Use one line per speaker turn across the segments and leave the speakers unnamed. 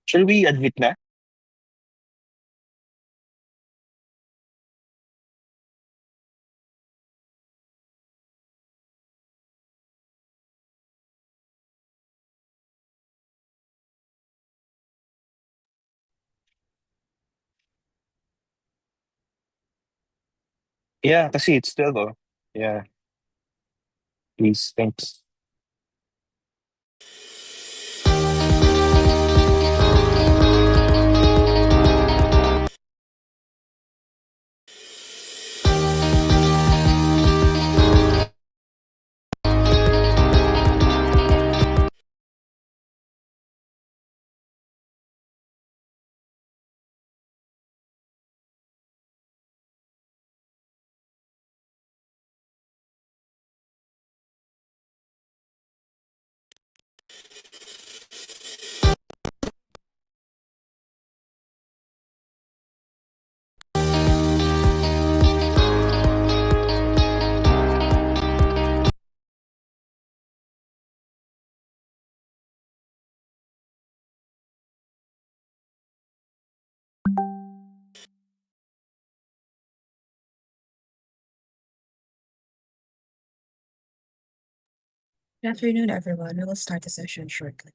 Shall we admit na? Yeah, kasi it's 12, oh. Yeah, please, thanks.
Good afternoon, everyone. We will start the session shortly.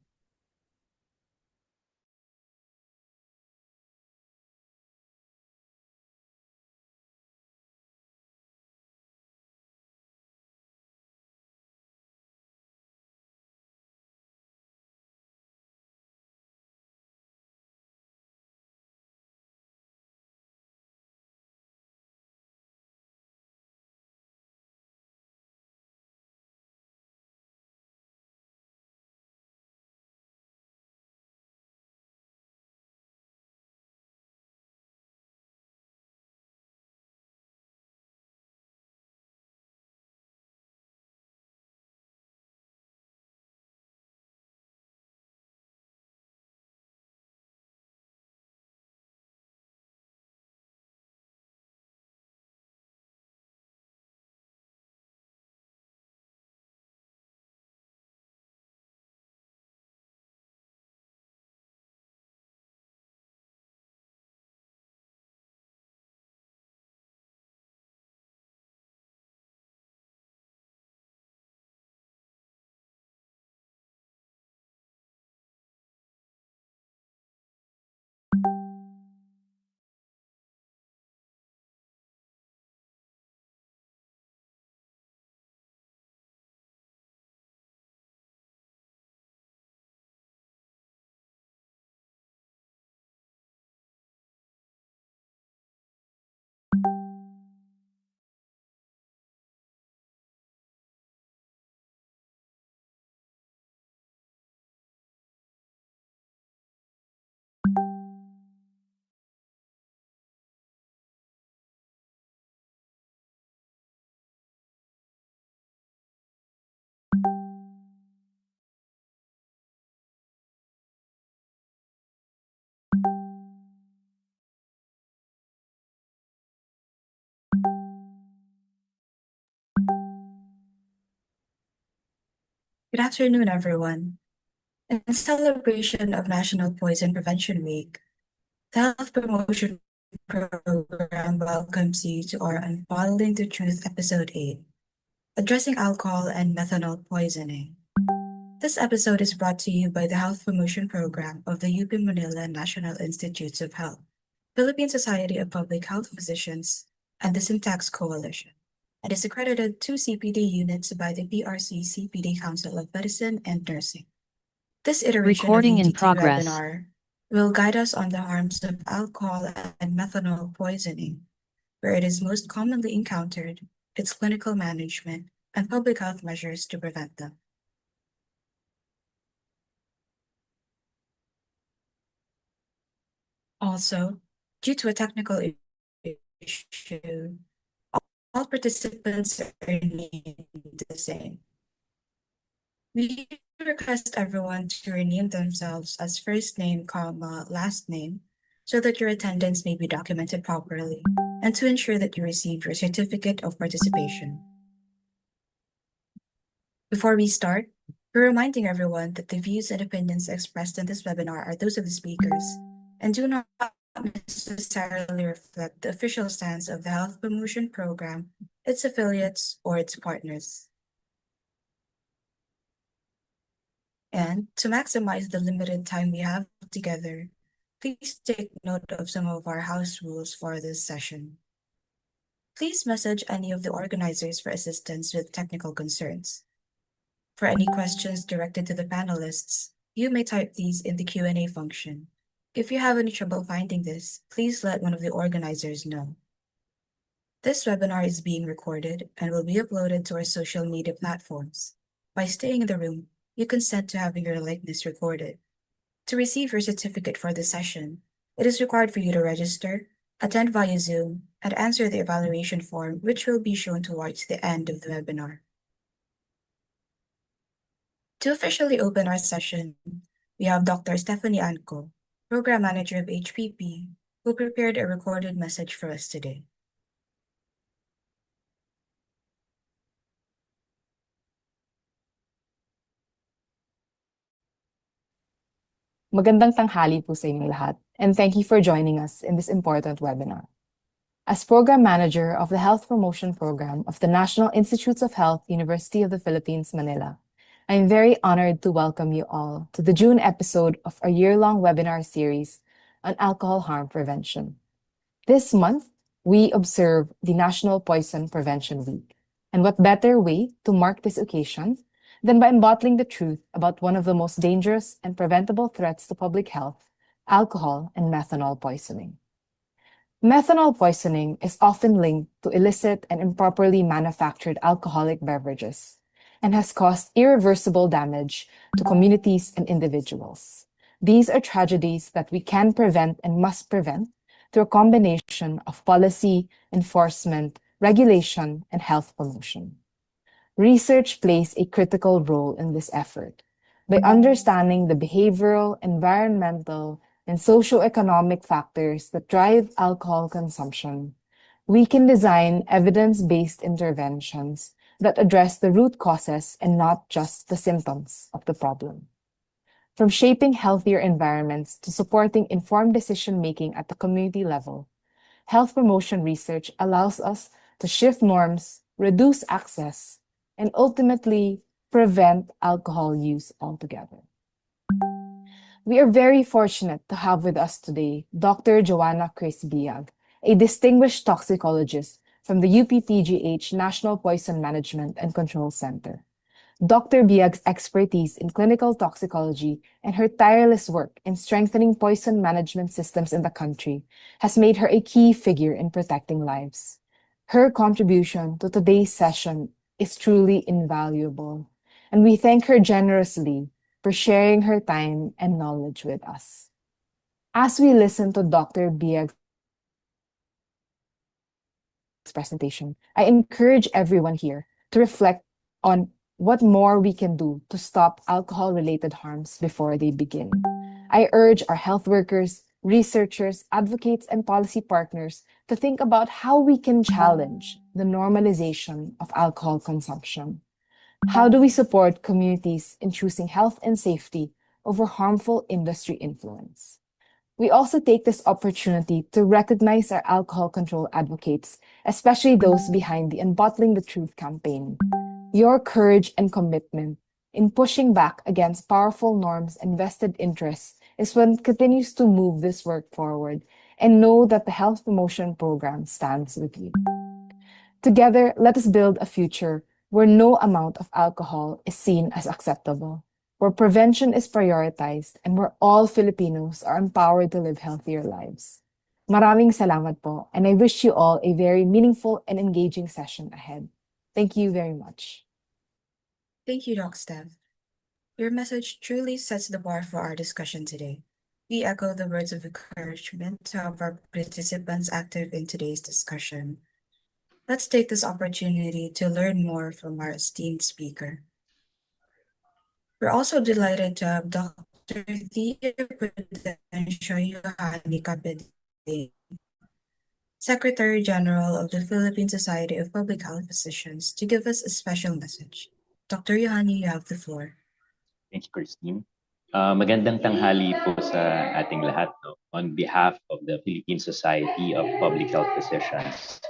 Good afternoon, everyone. In celebration of National Poison Prevention Week, the Health Promotion Program welcomes you to our Unbottling the Truth Episode 8, Addressing Alcohol and Methanol Poisoning. This episode is brought to you by the Health Promotion Program of the UP Manila National Institutes of Health, Philippine Society of Public Health Physicians, and the Syntax Coalition, and is accredited to CPD units by the PRC CPD Council of Medicine and Nursing. This iteration
Recording
of
in
the TT
progress.
webinar will guide us on the harms of alcohol and methanol poisoning, where it is most commonly encountered, its clinical management, and public health measures to prevent them. Also, due to a technical issue, all participants are named the same. We request everyone to rename themselves as first name, comma, last name, so that your attendance may be documented properly, and to ensure that you receive your certificate of participation. Before we start, We're reminding everyone that the views and opinions expressed in this webinar are those of the speakers and do not necessarily reflect the official stance of the Health Promotion Program, its affiliates, or its partners. And to maximize the limited time we have together, please take note of some of our house rules for this session. Please message any of the organizers for assistance with technical concerns. For any questions directed to the panelists, you may type these in the Q&A function. If you have any trouble finding this, please let one of the organizers know. This webinar is being recorded and will be uploaded to our social media platforms. By staying in the room, you consent to having your likeness recorded. To receive your certificate for the session, it is required for you to register, attend via Zoom, and answer the evaluation form, which will be shown towards the end of the webinar. To officially open our session, we have Dr. Stephanie Anco, Program Manager of HPP, who prepared a recorded message for us today.
Magandang tanghali po sa inyong lahat, and thank you for joining us in this important webinar. As Program Manager of the Health Promotion Program of the National Institutes of Health, University of the Philippines, Manila, I am very honored to welcome you all to the June episode of our year-long webinar series on alcohol harm prevention. This month, we observe the National Poison Prevention Week, and what better way to mark this occasion than by unbottling the truth about one of the most dangerous and preventable threats to public health, alcohol and methanol poisoning. Methanol poisoning is often linked to illicit and improperly manufactured alcoholic beverages and has caused irreversible damage to communities and individuals. These are tragedies that we can prevent and must prevent through a combination of policy, enforcement, regulation, and health promotion. Research plays a critical role in this effort. By understanding the behavioral, environmental, and socioeconomic factors that drive alcohol consumption, we can design evidence-based interventions that address the root causes and not just the symptoms of the problem. From shaping healthier environments to supporting informed decision-making at the community level, health promotion research allows us to shift norms, reduce access, and ultimately prevent alcohol use altogether. We are very fortunate to have with us today Dr. Joanna Khris Biag, a distinguished toxicologist from the UP-PGH National Poison Management and Control Center. Dr. Biag's expertise in clinical toxicology and her tireless work in strengthening poison management systems in the country has made her a key figure in protecting lives. Her contribution to today's session is truly invaluable, and we thank her generously for sharing her time and knowledge with us. As we listen to Dr. Biag's presentation, I encourage everyone here to reflect on what more we can do to stop alcohol-related harms before they begin. I urge our health workers, researchers, advocates, and policy partners to think about how we can challenge the normalization of alcohol consumption. How do we support communities in choosing health and safety over harmful industry influence? We also take this opportunity to recognize our alcohol control advocates, especially those behind the Unbottling the Truth campaign. Your courage and commitment in pushing back against powerful norms and vested interests is what continues to move this work forward, and know that the Health Promotion Program stands with you. Together, let us build a future where no amount of alcohol is seen as acceptable, where prevention is prioritized, and where all Filipinos are empowered to live healthier lives. Maraming salamat po, and I wish you all a very meaningful and engaging session ahead. Thank you very much.
Thank you, Doc Steph. Your message truly sets the bar for our discussion today. We echo the words of encouragement to have our participants active in today's discussion. Let's take this opportunity to learn more from our esteemed speaker. We're also delighted to have Dr. Thea Prudencio Yohani Capeding, Secretary General of the Philippine Society of Public Health Physicians, to give us a special message. Dr. Yohani, you have the floor.
Thank you, Christine. Magandang tanghali po sa ating lahat. No? On behalf of the Philippine Society of Public Health Physicians,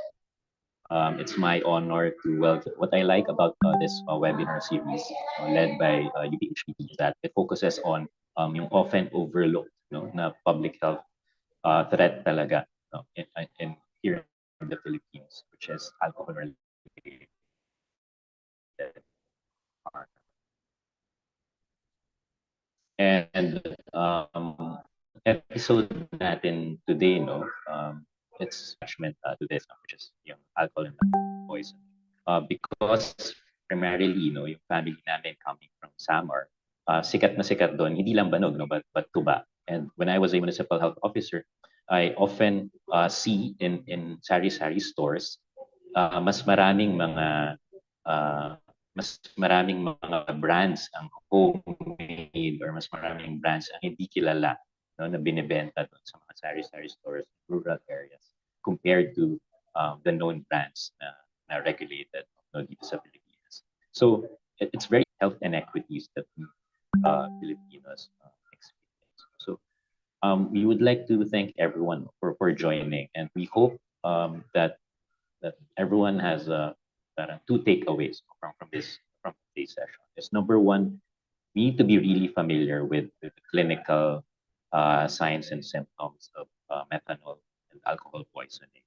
it's my honor to welcome. What I like about this webinar series led by UP-PGH is that it focuses on yung often overlooked na public health threat talaga in here in the Philippines, which is alcohol-related harm. And episode natin today, it's attachment to this, which is yung alcohol and poison. Because primarily, yung family namin coming from Samar, sikat na sikat doon, hindi Lambanog, but Tuba. And when I was a municipal health officer, I often see in sari-sari stores, mas maraming mga brands ang homemade or mas maraming brands ang hindi kilala na binibenta doon sa mga sari-sari stores in rural areas compared to the known brands na regulated dito sa Pilipinas. So it's very health inequities that we Filipinos experience. So we would like to thank everyone for joining, and we hope that everyone has two takeaways from today's session. Is number one, we need to be really familiar with the clinical signs and symptoms of methanol and alcohol poisoning.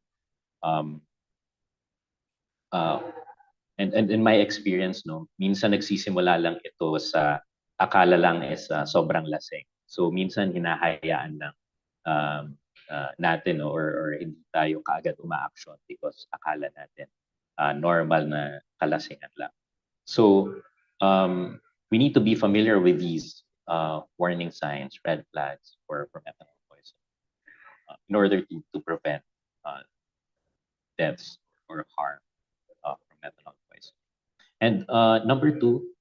And in my experience, minsan nagsisimula lang ito sa akala lang is sobrang lasing. So minsan hinahayaan lang natin or hindi tayo kaagad umaaksyon because akala natin normal na kalasingan lang. So we need to be familiar with these warning signs, red flags for methanol poisoning in order to prevent deaths or harm from methanol poisoning. And number two,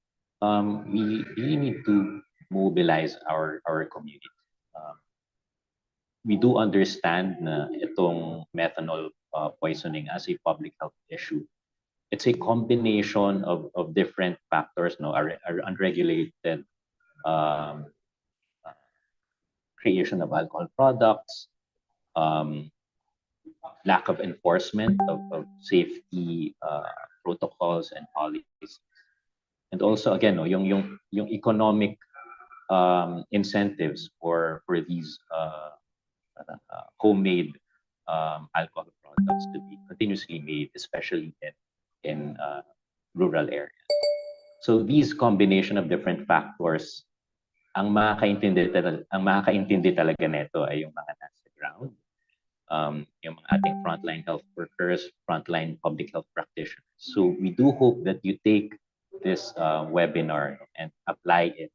we really need to mobilize our community. We do understand na itong methanol poisoning as a public health issue. It's a combination of different factors, our unregulated creation of alcohol products, lack of enforcement of safety protocols and policies, and also again, yung economic incentives for these homemade alcohol products to be continuously made, especially in rural areas. So these combination of different factors, ang makakaintindi talaga nito ay yung mga nasa ground, yung mga ating frontline health workers, frontline public health practitioners. So we do hope that you take this webinar and apply it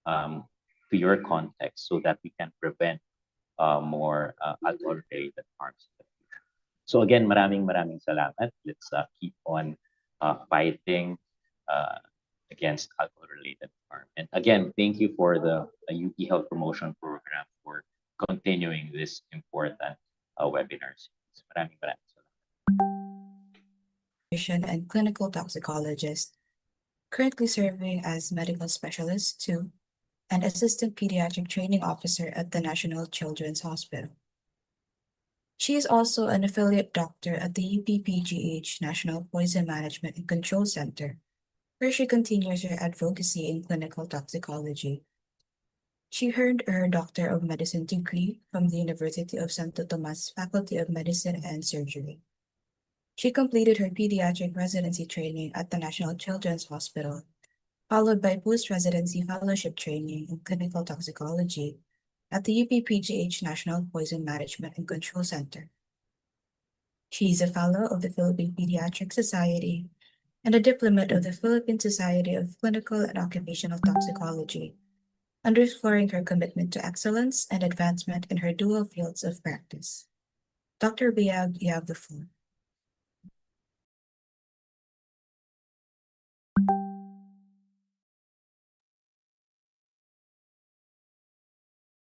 to your context so that we can prevent more alcohol-related harms in the future. So again, maraming salamat. Let's keep on fighting against alcohol-related harm. And again, thank you for the UP Health Promotion Program for continuing this important webinar series. Maraming salamat.
Pediatrician and Clinical Toxicologist, currently serving as Medical Specialist 2 and Assistant Pediatric Training Officer at the National Children's Hospital. She is also an affiliate doctor at the UP-PGH National Poison Management and Control Center, where she continues her advocacy in clinical toxicology. She earned her Doctor of Medicine degree from the University of Santo Tomas Faculty of Medicine and Surgery. She completed her pediatric residency training at the National Children's Hospital, followed by post-residency fellowship training in clinical toxicology at the UP-PGH National Poison Management and Control Center. She is a fellow of the Philippine Pediatric Society and a diplomat of the Philippine Society of Clinical and Occupational Toxicology, underscoring her commitment to excellence and advancement in her dual fields of practice. Dr. Biag, you have the floor.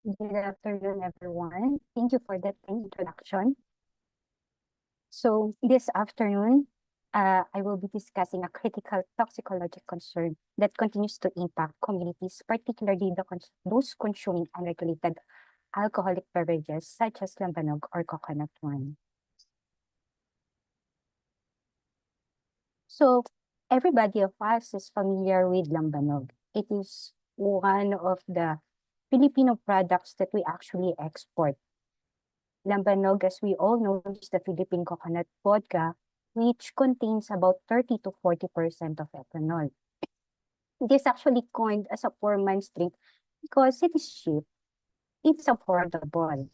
Good afternoon, everyone. Thank you for that introduction. So this afternoon, I will be discussing a critical toxicological concern that continues to impact communities, particularly those consuming unregulated alcoholic beverages such as Lambanog or coconut wine. So everybody of us is familiar with Lambanog. It is one of the Filipino products that we actually export. Lambanog, as we all know, is the Philippine coconut vodka, which contains about 30 to 40% of ethanol. It is actually coined as a poor man's drink because it is cheap, it's affordable.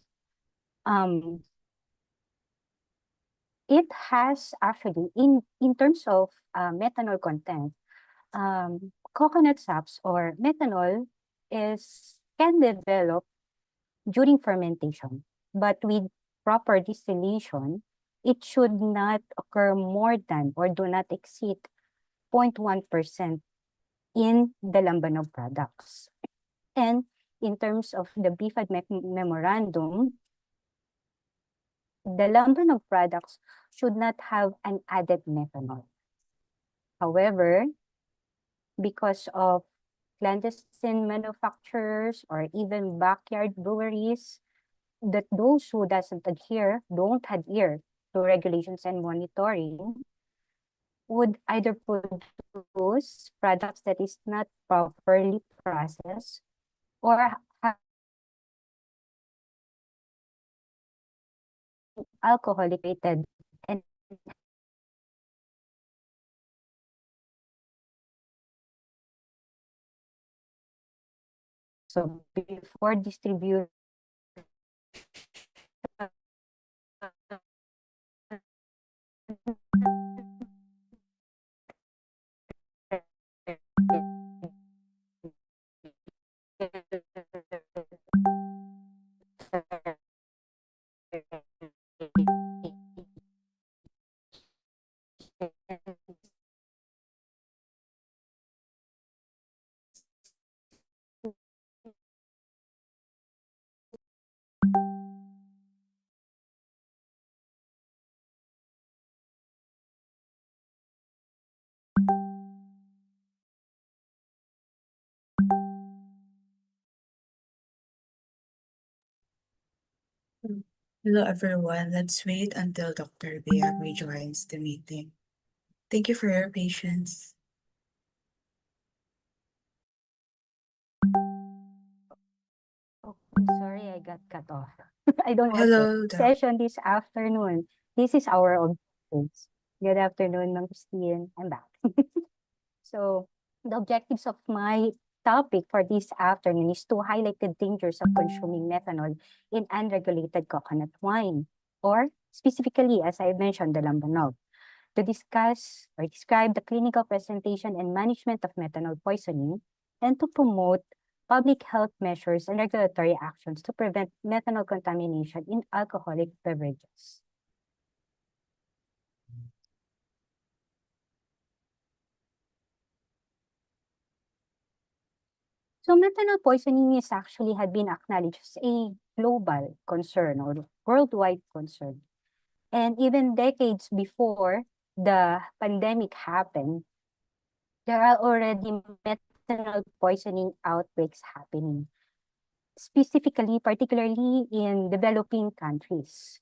It has actually, in terms of methanol content, coconut saps or methanol can develop during fermentation, but with proper distillation, it should not occur more than or do not exceed 0.1% in the Lambanog products. And in terms of the BFAD memorandum, the Lambanog products should not have an added methanol. However, because of clandestine manufacturers or even backyard breweries, that those who don't adhere to regulations and monitoring would either produce products that is not properly processed or have alcoholic rated and so before distribution
Hello, everyone. Let's wait until Dr. Biag rejoins the meeting. Thank you for your patience.
Oh, I'm sorry, I got cut off. I don't have
Hello,
a
Doc.
session this afternoon. This is our objectives. Good afternoon, Ma'am Christine. I'm back. So the objectives of my topic for this afternoon is to highlight the dangers of consuming methanol in unregulated coconut wine, or specifically, as I mentioned, the Lambanog, to discuss or describe the clinical presentation and management of methanol poisoning, and to promote public health measures and regulatory actions to prevent methanol contamination in alcoholic beverages. So methanol poisoning is actually had been acknowledged as a global concern or worldwide concern. And even decades before the pandemic happened, there are already methanol poisoning outbreaks happening, specifically, particularly in developing countries.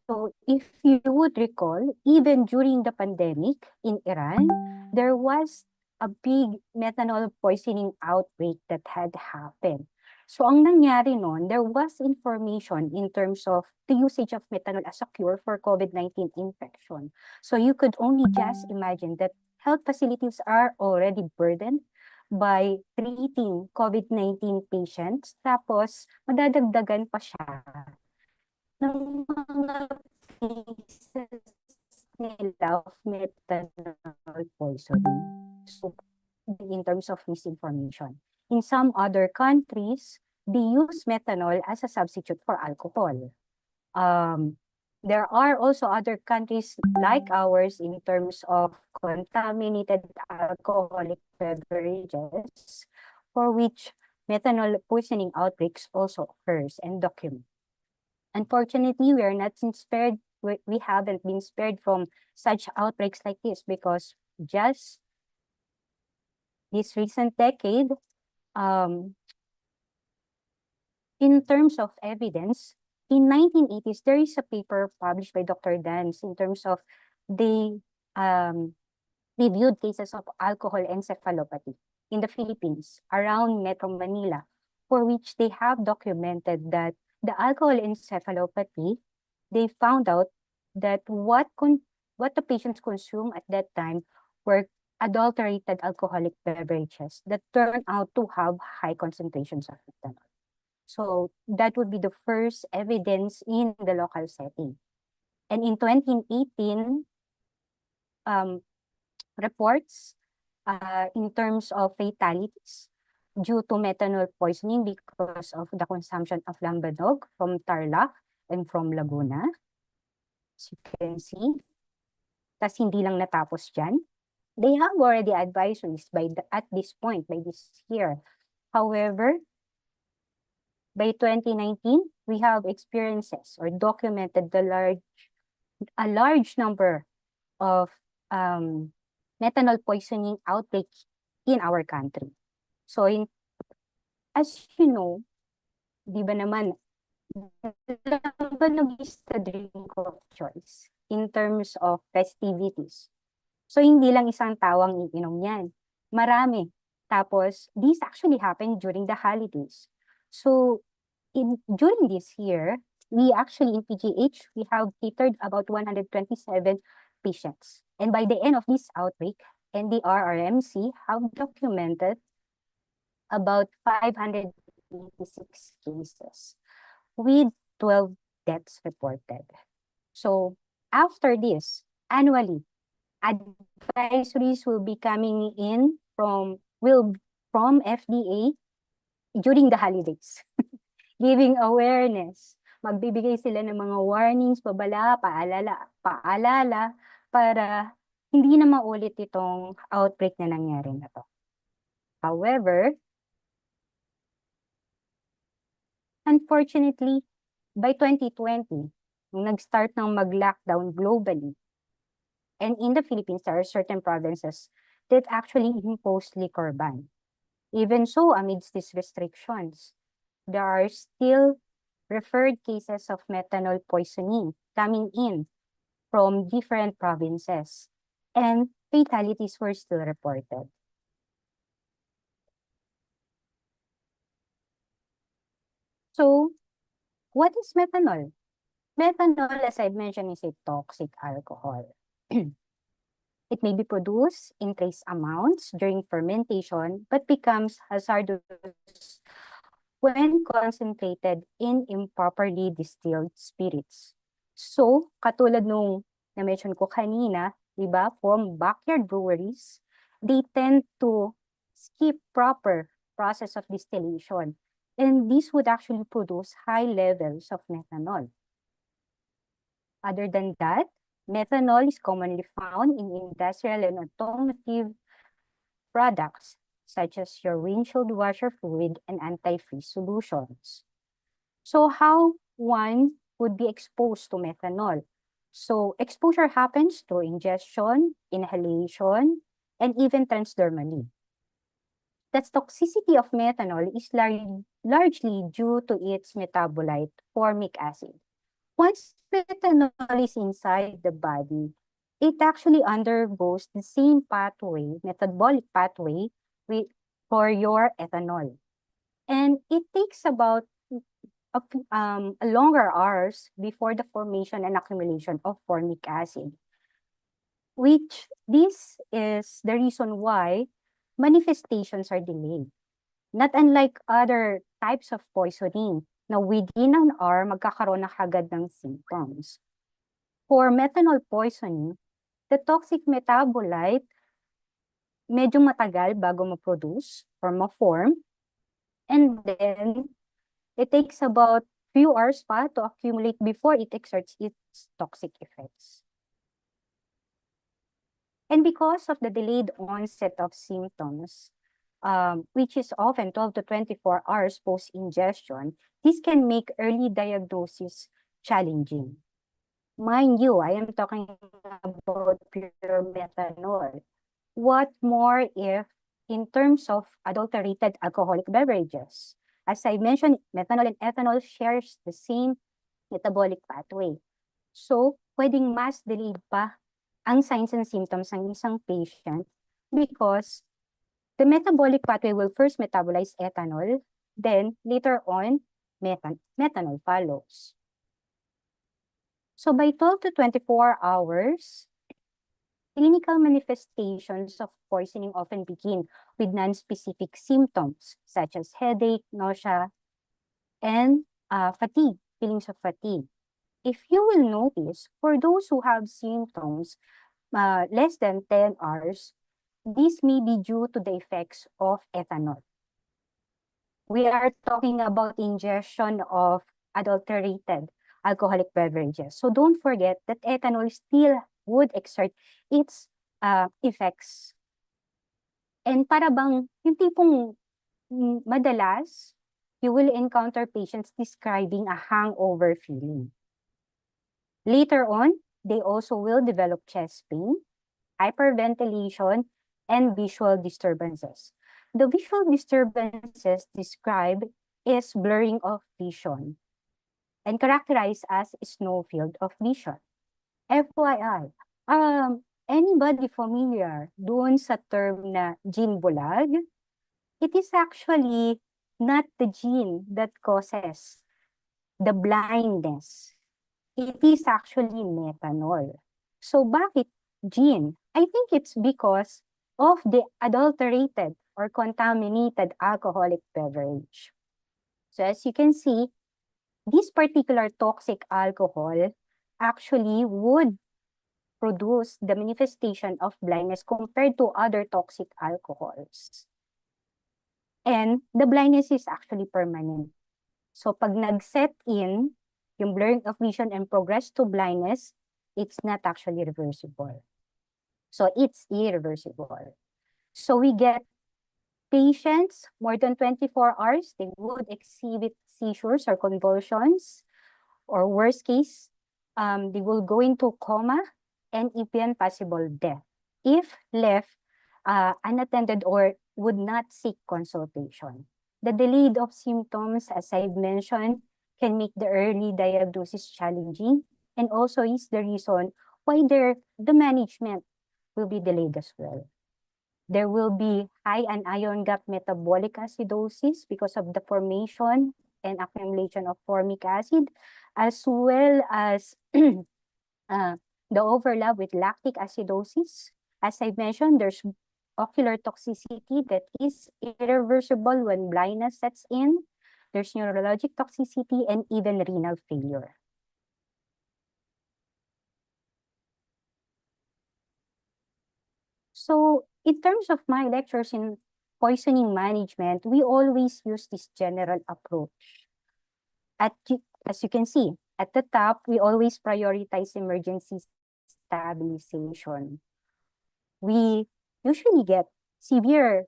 So if you would recall, even during the pandemic in Iran, there was a big methanol poisoning outbreak that had happened. So ang nangyari noon, there was information in terms of the usage of methanol as a cure for COVID-19 infection. So you could only just imagine that health facilities are already burdened by treating COVID-19 patients, tapos madadagdagan pa siya ng mga cases nila of methanol poisoning. So, in terms of misinformation. In some other countries, they use methanol as a substitute for alcohol. There are also other countries like ours in terms of contaminated alcoholic beverages for which methanol poisoning outbreaks also occurs and documented. Unfortunately, we are not spared we haven't been spared from such outbreaks like this, because just this recent decade, in terms of evidence, in 1980s, there is a paper published by Dr. Dance in terms of they reviewed cases of alcohol encephalopathy in the Philippines around Metro Manila, for which they have documented that the alcohol encephalopathy, they found out that what the patients consume at that time were adulterated alcoholic beverages that turn out to have high concentrations of methanol. So that would be the first evidence in the local setting. And in 2018, reports in terms of fatalities due to methanol poisoning because of the consumption of Lambanog from Tarlac and from Laguna. As you can see. Tas hindi lang natapos dyan. They have already advisories at this point, by this year. However, by 2019, we have experiences or documented a large number of methanol poisoning outbreaks in our country. So, as you know, di ba naman, Lambanog is the drink of choice in terms of festivities. So, hindi lang isang tawang iinom yan. Marami. Tapos, these actually happen during the holidays. So, during this year, we actually in PGH, we have catered about 127 patients. And by the end of this outbreak, NDRRMC have documented about 586 cases with 12 deaths reported. So, after this, annually, advisories will be coming in from FDA during the holidays. Giving awareness. Magbibigay sila ng mga warnings, babala, paalala, para hindi na maulit itong outbreak na nangyari na to. However, unfortunately, by 2020, nung nag-start ng mag-lockdown globally, and in the Philippines, there are certain provinces that actually imposed liquor ban. Even so, amidst these restrictions, there are still referred cases of methanol poisoning coming in from different provinces, and fatalities were still reported. So, what is methanol? Methanol, as I mentioned, is a toxic alcohol. It may be produced in trace amounts during fermentation, but becomes hazardous when concentrated in improperly distilled spirits. So, katulad nung na-mention ko kanina, diba, from backyard breweries, they tend to skip proper process of distillation. And this would actually produce high levels of methanol. Other than that, methanol is commonly found in industrial and automotive products, such as your windshield washer fluid and antifreeze solutions. So how one would be exposed to methanol? So exposure happens through ingestion, inhalation, and even transdermally. The toxicity of methanol is largely due to its metabolite, formic acid. Once methanol is inside the body, it actually undergoes the same pathway, metabolic pathway, for your ethanol. And it takes about a longer hours before the formation and accumulation of formic acid, which this is the reason why manifestations are delayed. Not unlike other types of poisoning, na within an hour, magkakaroon na kagad ng symptoms. For methanol poisoning, the toxic metabolite, medyo matagal bago ma-produce or ma-form. And then, it takes about few hours pa to accumulate before it exerts its toxic effects. And because of the delayed onset of symptoms, which is often 12 to 24 hours post-ingestion, this can make early diagnosis challenging. Mind you, I am talking about pure methanol. What more if in terms of adulterated alcoholic beverages? As I mentioned, methanol and ethanol shares the same metabolic pathway. So, pwedeng mas delayed pa ang signs and symptoms ng isang patient because the metabolic pathway will first metabolize ethanol, then later on, methanol follows. So by 12 to 24 hours, clinical manifestations of poisoning often begin with non-specific symptoms such as headache, nausea, and fatigue, feelings of fatigue. If you will notice, for those who have symptoms less than 10 hours, this may be due to the effects of ethanol. We are talking about ingestion of adulterated alcoholic beverages. So don't forget that ethanol still would exert its effects. And para bang yung tipong madalas, you will encounter patients describing a hangover feeling. Later on, they also will develop chest pain, hyperventilation, and visual disturbances. The visual disturbances described is blurring of vision and characterized as snow field of vision. FYI, anybody familiar doon sa term na gene bulag? It is actually not the gene that causes the blindness. It is actually methanol. So bakit gene? I think it's because of the adulterated or contaminated alcoholic beverage. So as you can see, this particular toxic alcohol actually would produce the manifestation of blindness compared to other toxic alcohols. And the blindness is actually permanent. So pag nag-set in yung blurring of vision and progress to blindness, it's not actually reversible. So it's irreversible. So we get patients more than 24 hours, they would exhibit seizures or convulsions, or worst case, they will go into coma and even possible death if left unattended or would not seek consultation. The delayed of symptoms, as I've mentioned, can make the early diagnosis challenging and also is the reason why the management will be delayed as well. There will be high anion gap metabolic acidosis because of the formation and accumulation of formic acid, as well as the overlap with lactic acidosis. As I mentioned, there's ocular toxicity that is irreversible when blindness sets in. There's neurologic toxicity and even renal failure. So in terms of my lectures in poisoning management, we always use this general approach. As you can see, at the top, we always prioritize emergency stabilization. We usually get severe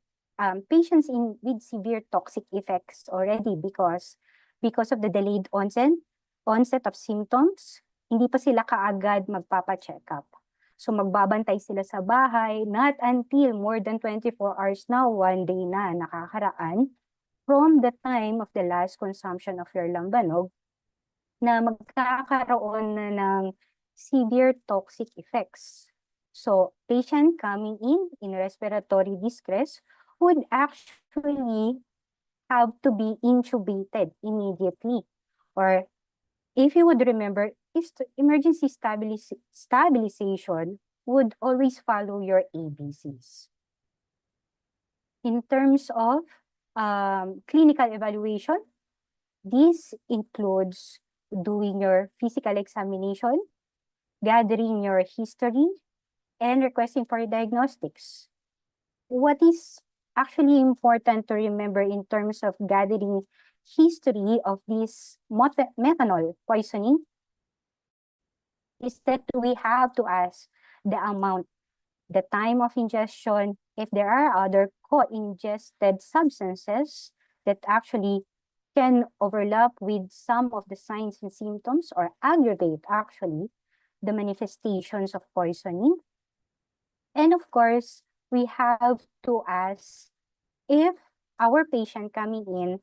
patients with severe toxic effects already because of the delayed onset of symptoms, hindi pa sila kaagad magpapa-check up. So magbabantay sila sa bahay, not until more than 24 hours now, one day na nakakaraan from the time of the last consumption of your lambanog na magkakaroon na ng severe toxic effects. So patient coming in respiratory distress would actually have to be intubated immediately. Or if you would remember, emergency stabilization would always follow your ABCs. In terms of clinical evaluation, this includes doing your physical examination, gathering your history, and requesting for diagnostics. What is actually important to remember in terms of gathering history of this methanol poisoning is that we have to ask the amount, the time of ingestion, if there are other co-ingested substances that actually can overlap with some of the signs and symptoms or aggravate actually the manifestations of poisoning. And of course, we have to ask if our patient coming in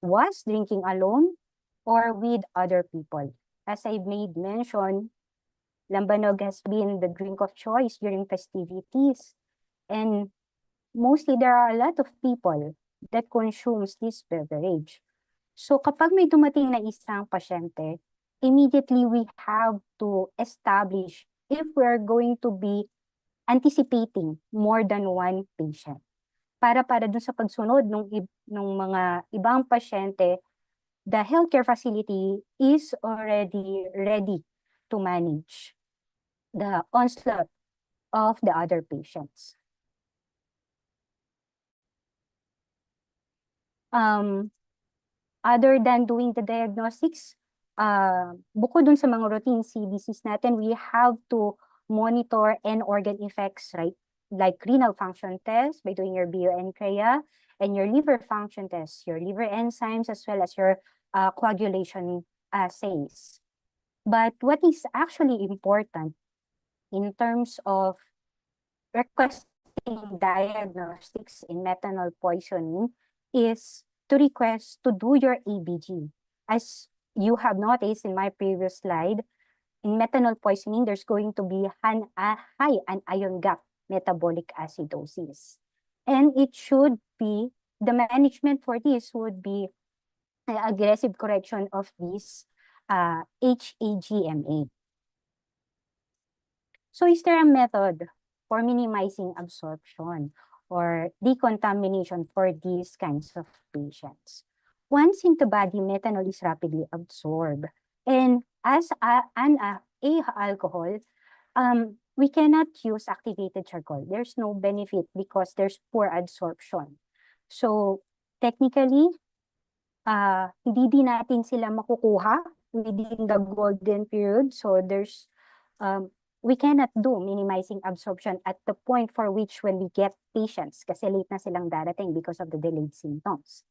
was drinking alone or with other people. As I made mention, Lambanog has been the drink of choice during festivities. And mostly there are a lot of people that consumes this beverage. So kapag may dumating na isang pasyente, immediately we have to establish if we're going to be anticipating more than one patient. Para dun sa pagsunod ng mga ibang pasyente, the healthcare facility is already ready to manage the onslaught of the other patients. Other than doing the diagnostics, bukod dun sa mga routine CBCs natin, we have to monitor end organ effects, right? Like renal function tests by doing your bio-NCREA and your liver function tests, your liver enzymes, as well as your coagulation assays. But what is actually important in terms of requesting diagnostics in methanol poisoning is to request to do your ABG. As you have noticed in my previous slide, in methanol poisoning, there's going to be a high anion gap metabolic acidosis. And it should be, the management for this would be aggressive correction of this HAGMA. So is there a method for minimizing absorption or decontamination for these kinds of patients? Once into body, methanol is rapidly absorbed. And as an alcohol, we cannot use activated charcoal. There's no benefit because there's poor absorption. So technically, hindi din natin sila makukuha within the golden period. So there's we cannot do minimizing absorption at the point for which when we get patients kasi late na silang darating because of the delayed symptoms.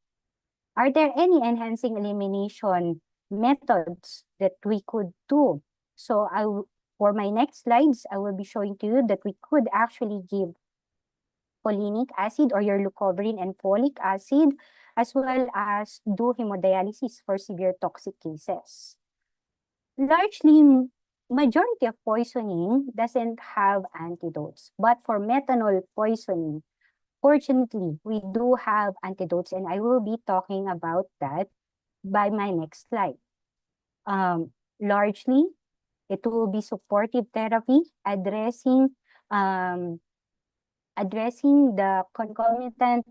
Are there any enhancing elimination methods that we could do? So for my next slides, I will be showing to you that we could actually give folinic acid or your leucovorin and folic acid, as well as do hemodialysis for severe toxic cases. Largely, majority of poisoning doesn't have antidotes, but for methanol poisoning, fortunately, we do have antidotes, and I will be talking about that by my next slide. Largely, it will be supportive therapy, addressing the concomitant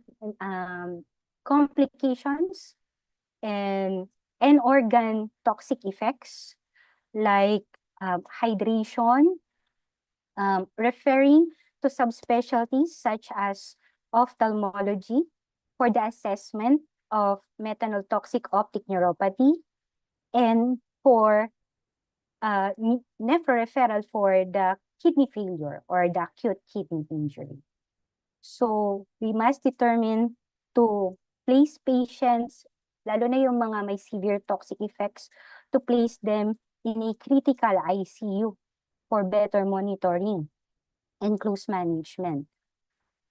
complications and organ toxic effects like hydration, referring to subspecialties such as ophthalmology for the assessment of methanol toxic optic neuropathy, and for nephroreferral for the kidney failure or the acute kidney injury. So we must determine to place patients, lalo na yung mga may severe toxic effects, to place them in a critical ICU for better monitoring and close management.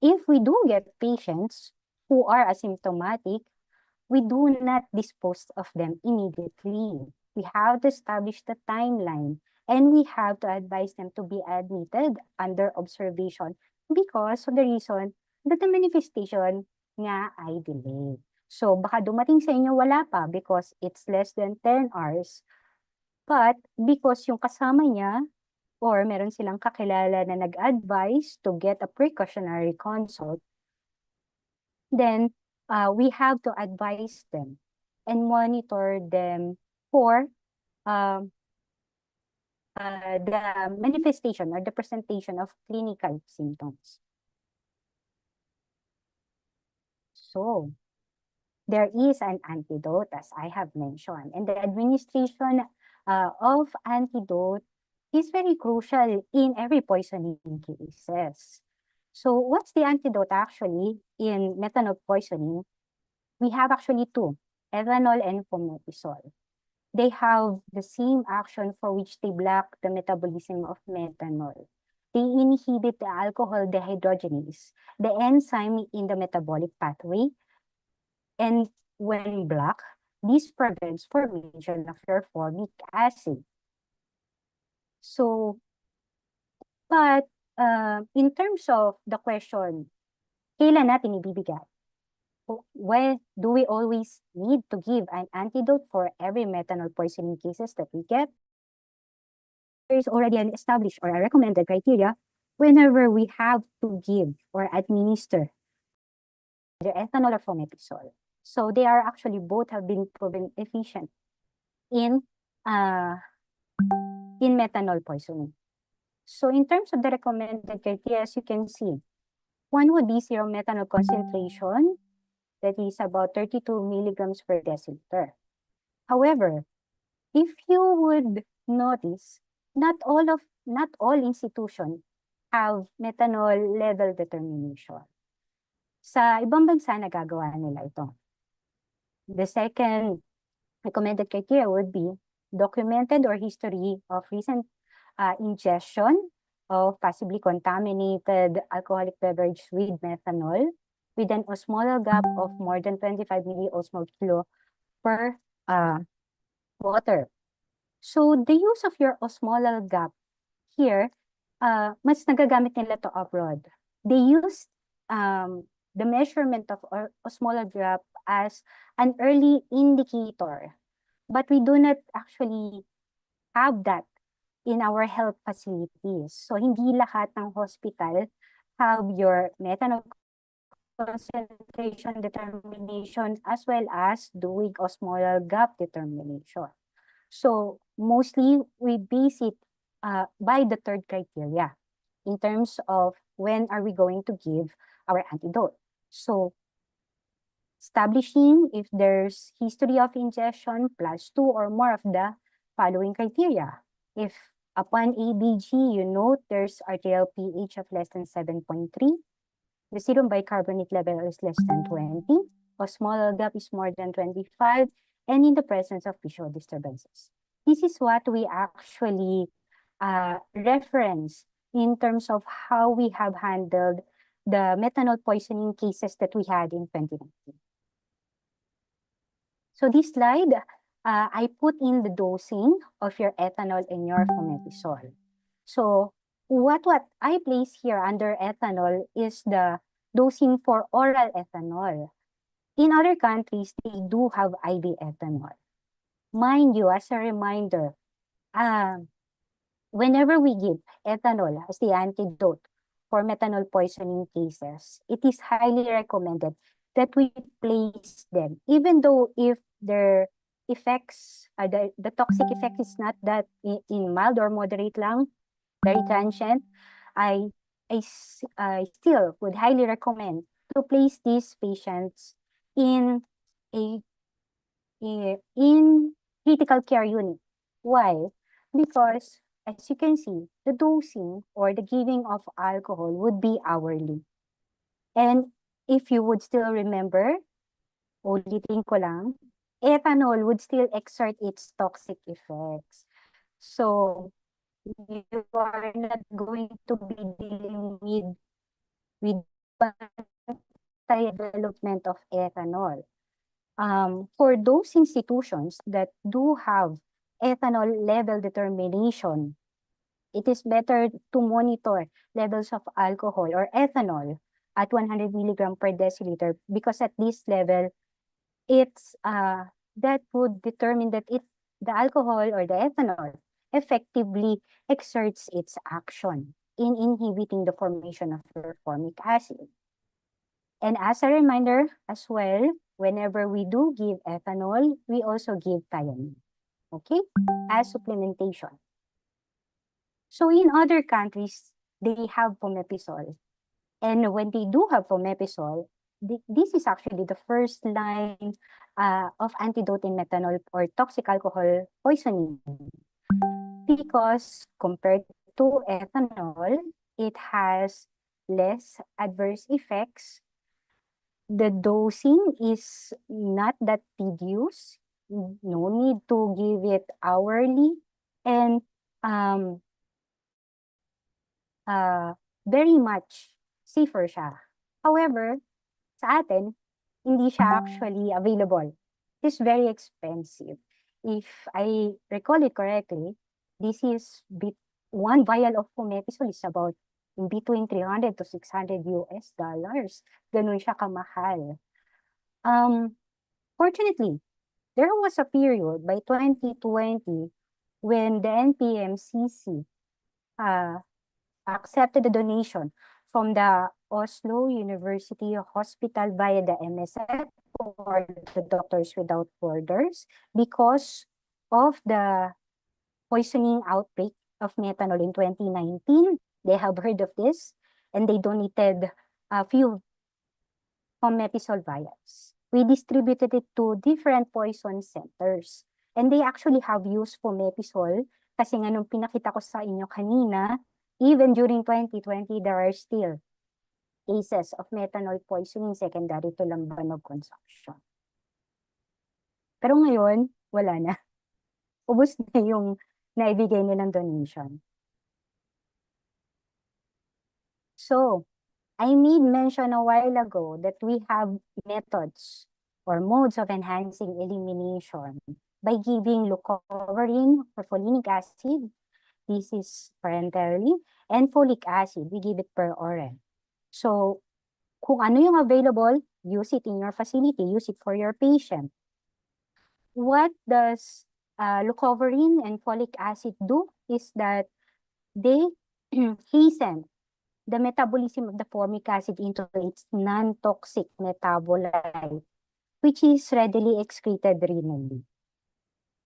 If we do get patients who are asymptomatic, we do not dispose of them immediately. We have to establish the timeline, and we have to advise them to be admitted under observation because of the reason that the manifestation nga ay delayed. So baka dumating sa inyo wala pa because it's less than 10 hours. But because yung kasama niya or meron silang kakilala na nag-advise to get a precautionary consult, then we have to advise them and monitor them for the manifestation or the presentation of clinical symptoms. So, there is an antidote, as I have mentioned, and the administration of antidote is very crucial in every poisoning cases. So, what's the antidote actually in methanol poisoning? We have actually two, ethanol and fomepizole. they have the same action for which they block the metabolism of methanol. They inhibit the alcohol dehydrogenase, the enzyme in the metabolic pathway, and when blocked, this prevents formation of your formic acid. So, but in terms of the question, kailan natin ibibigay? When do we always need to give an antidote for every methanol poisoning cases that we get? There is already an established or a recommended criteria whenever we have to give or administer the ethanol or fomepizole. So they are actually both have been proven efficient in methanol poisoning. So in terms of the recommended criteria, as you can see, one would be serum methanol concentration that is about 32 milligrams per deciliter. However, if you would notice, not all institutions have methanol level determination. Sa ibang bansa, nagagawa nila ito. The second recommended criteria would be documented or history of recent ingestion of possibly contaminated alcoholic beverage with methanol with an osmolar gap of more than 25 milliosmol kilo per water. So the use of your osmolar gap here, mas nagagamit nila to abroad. They use the measurement of osmolar gap as an early indicator, but we do not actually have that in our health facilities. So hindi lahat ng hospital have your methanol concentration determination as well as doing osmolar gap determination. So mostly we base it by the third criteria in terms of when are we going to give our antidote. So establishing if there's history of ingestion plus 2 or more of the following criteria. If upon ABG, you note there's arterial pH of less than 7.3, the serum bicarbonate level is less than 20, osmolar gap is more than 25, and in the presence of visual disturbances. This is what we actually reference in terms of how we have handled the methanol poisoning cases that we had in 2019. So this slide, I put in the dosing of your ethanol and your fomepizole. So what I place here under ethanol is the dosing for oral ethanol. In other countries, they do have IV ethanol. Mind you, as a reminder, whenever we give ethanol as the antidote for methanol poisoning cases, it is highly recommended that we place them, even though if their effects, the toxic effect is not that in mild or moderate lang, very transient, I still would highly recommend to place these patients in critical care unit. Why? Because as you can see, the dosing or the giving of alcohol would be hourly. And if you would still remember, ulitin ko lang, ethanol would still exert its toxic effects. So you are not going to be dealing with development of ethanol. For those institutions that do have ethanol level determination, it is better to monitor levels of alcohol or ethanol at 100 milligram per deciliter because at this level, it's that would determine that the alcohol or the ethanol effectively exerts its action in inhibiting the formation of your formic acid. And as a reminder as well, whenever we do give ethanol, we also give thiamine, okay, as supplementation. So in other countries, they have fomepizole. And when they do have fomepizole, this is actually the first line of antidote in methanol or toxic alcohol poisoning. Because compared to ethanol, it has less adverse effects. The dosing is not that tedious. no need to give it hourly, and very much safer siya. However, sa atin, hindi siya actually available. It's very expensive. If I recall it correctly, this is one vial of fomepizole is about in between 300 to 600 US dollars. Ganun siya kamahal. Fortunately, there was a period by 2020 when the NPMCC accepted the donation from the Oslo University Hospital via the MSF for the Doctors Without Borders because of the poisoning outbreak of methanol in 2019. They have heard of this and they donated a few fomepizole vials. We distributed it to different poison centers. And they actually have used fomepizole kasi nga nung pinakita ko sa inyo kanina, even during 2020, there are still cases of methanol poisoning secondary to Lambanog consumption. Pero ngayon, wala na. Ubus na yung naibigay nilang donation. So, I made mention a while ago that we have methods or modes of enhancing elimination by giving leucovorin or folinic acid. This is parenterally, and folic acid, we give it per oral. So, kung ano yung available, use it in your facility, use it for your patient. What does leucovorin and folic acid do is that they hasten the metabolism of the formic acid into its non-toxic metabolite, which is readily excreted renally.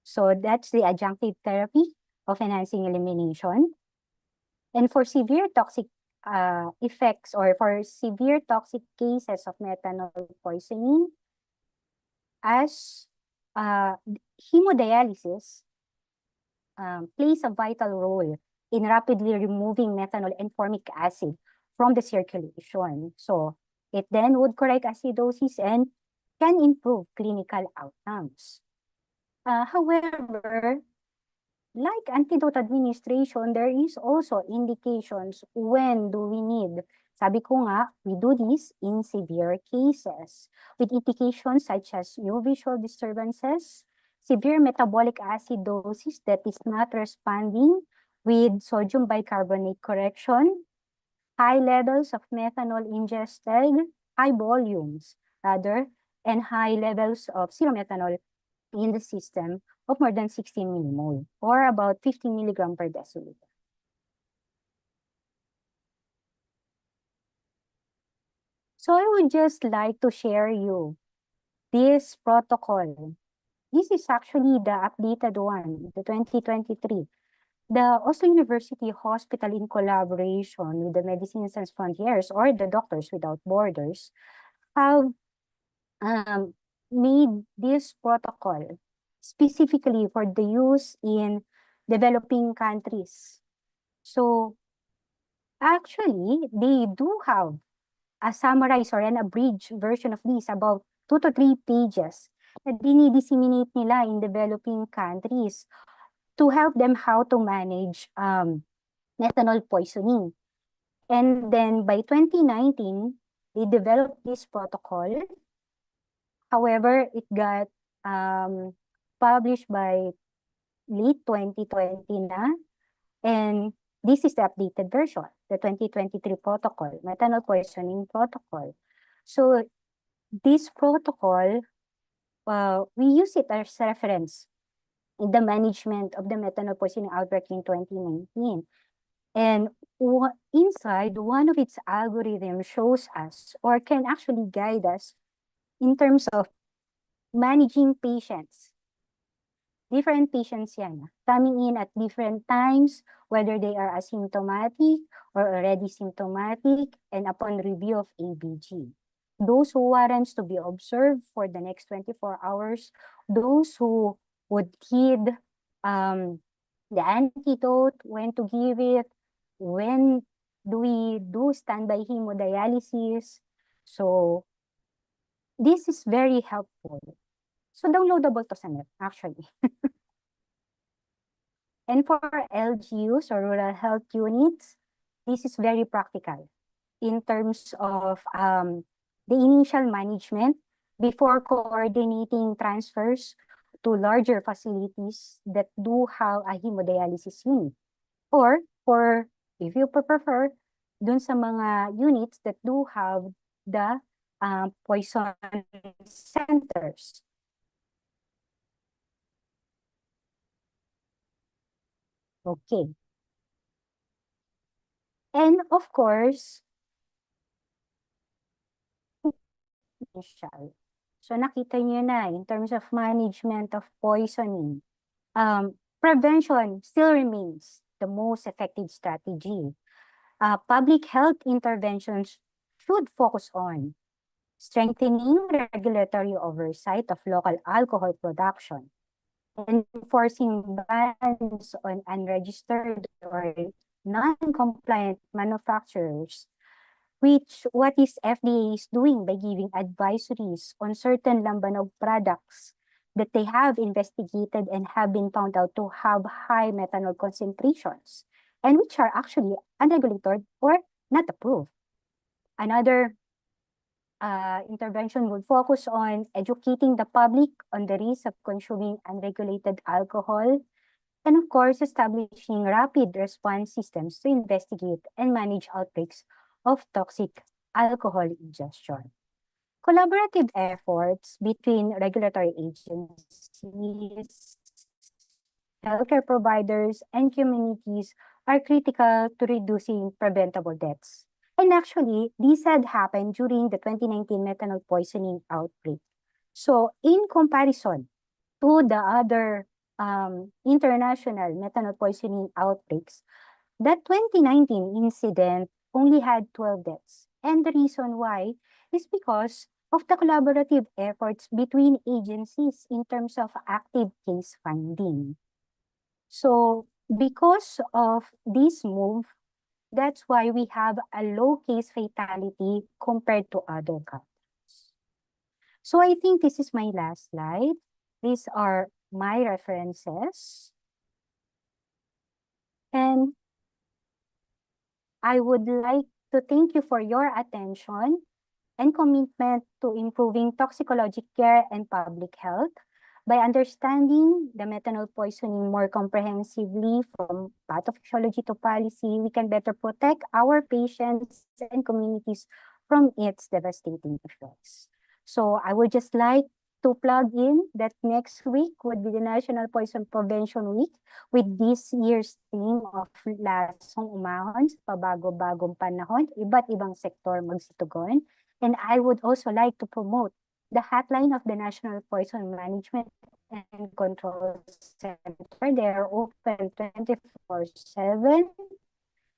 So that's the adjunctive therapy of enhancing elimination. And for severe toxic effects or for severe toxic cases of methanol poisoning, as hemodialysis plays a vital role in rapidly removing methanol and formic acid from the circulation. So it then would correct acidosis and can improve clinical outcomes. However, like antidote administration, there is also indications when do we need. Sabi ko nga, we do this in severe cases with indications such as new visual disturbances, severe metabolic acidosis that is not responding with sodium bicarbonate correction, high levels of methanol ingested, high volumes rather, and high levels of serum methanol in the system of more than 16 millimole or about 15 milligram per deciliter. So I would just like to share you this protocol. This is actually the updated one, the 2023. The Oslo University Hospital in collaboration with the Medicines Sans Frontières or the Doctors Without Borders have made this protocol specifically for the use in developing countries. So actually, they do have a summarized or an abridged version of this, about 2 to 3 pages, na dinidisseminate nila in developing countries to help them how to manage methanol poisoning. And then by 2019, they developed this protocol. However, it got published by late 2020 na, and this is the updated version, the 2023 protocol, methanol poisoning protocol. So this protocol, we use it as reference in the management of the methanol poisoning outbreak in 2019. And inside, one of its algorithms shows us or can actually guide us in terms of managing patients. Different patients yan, coming in at different times, whether they are asymptomatic or already symptomatic, and upon review of ABG. Those who warrants to be observed for the next 24 hours, those who would heed the antidote, when to give it, when do we do standby hemodialysis. So this is very helpful So downloadable to sa net, actually. And for LGUs or rural health units, this is very practical in terms of the initial management before coordinating transfers to larger facilities that do have a hemodialysis unit. Or for, if you prefer, dun sa mga units that do have the poison centers. Okay. And of course, so nakita niyo na in terms of management of poisoning, prevention still remains the most effective strategy. Public health interventions should focus on strengthening regulatory oversight of local alcohol production, enforcing bans on unregistered or non-compliant manufacturers, which what is FDA is doing by giving advisories on certain Lambanog products that they have investigated and have been found out to have high methanol concentrations, and which are actually unregulated or not approved. Another intervention would focus on educating the public on the risks of consuming unregulated alcohol, and of course, establishing rapid response systems to investigate and manage outbreaks of toxic alcohol ingestion. Collaborative efforts between regulatory agencies, healthcare providers, and communities are critical to reducing preventable deaths. And actually, this had happened during the 2019 methanol poisoning outbreak. So in comparison to the other international methanol poisoning outbreaks, that 2019 incident only had 12 deaths. And the reason why is because of the collaborative efforts between agencies in terms of active case finding. So because of this move, that's why we have a low case fatality compared to other countries. So I think this is my last slide. These are my references. And I would like to thank you for your attention and commitment to improving toxicology care and public health. By understanding the methanol poisoning more comprehensively from pathophysiology to policy, we can better protect our patients and communities from its devastating effects. So I would just like to plug in that next week would be the National Poison Prevention Week with this year's theme of Lasong Umahon sa Pabago-Bagong Panahon, iba't ibang sektor magsitugon. And I would also like to promote the hotline of the National Poison Management and Control Center. They are open 24/7.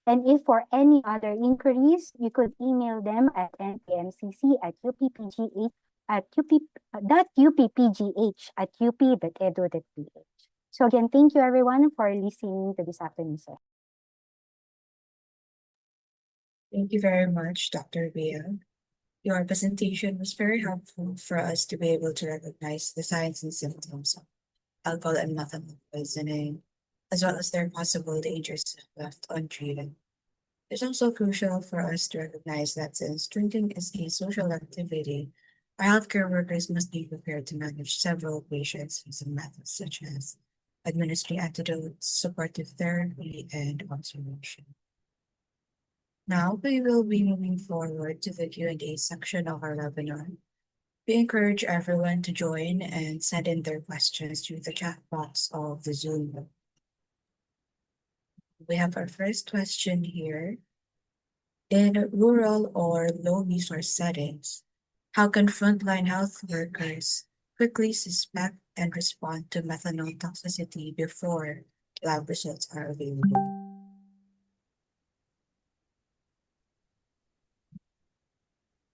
And if for any other inquiries, you could email them at npmcc@uppgh at uppgh@up.edu.ph. So again, thank you everyone for listening to this afternoon session.
Thank you very much, Dr. Biag. Your presentation was very helpful for us to be able to recognize the signs and symptoms of alcohol and methanol poisoning, as well as their possible dangers if left untreated. It's also crucial for us to recognize that since drinking is a social activity, our healthcare workers must be prepared to manage several patients using methods such as administering antidotes, supportive therapy, and observation. Now we will be moving forward to the Q&A section of our webinar. We encourage everyone to join and send in their questions through the chat box of the Zoom room. We have our first question here. In rural or low resource settings, how can frontline health workers quickly suspect and respond to methanol toxicity before lab results are available?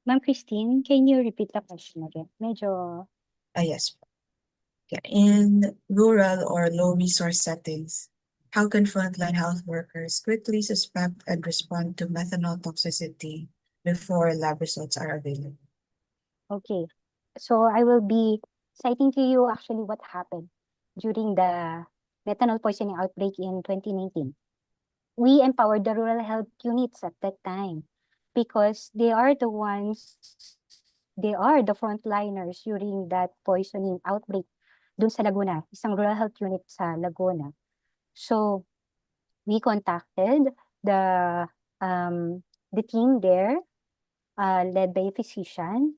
Ma'am Christine, can you repeat the question again? Medyo...
Yes. Yeah. In rural or low resource settings, how can frontline health workers quickly suspect and respond to methanol toxicity before lab results are available?
Okay. So I will be citing to you actually what happened during the methanol poisoning outbreak in 2019. We empowered the rural health units at that time because they are the frontliners during that poisoning outbreak dun sa Laguna, isang rural health unit sa Laguna. So we contacted the team there, led by a physician,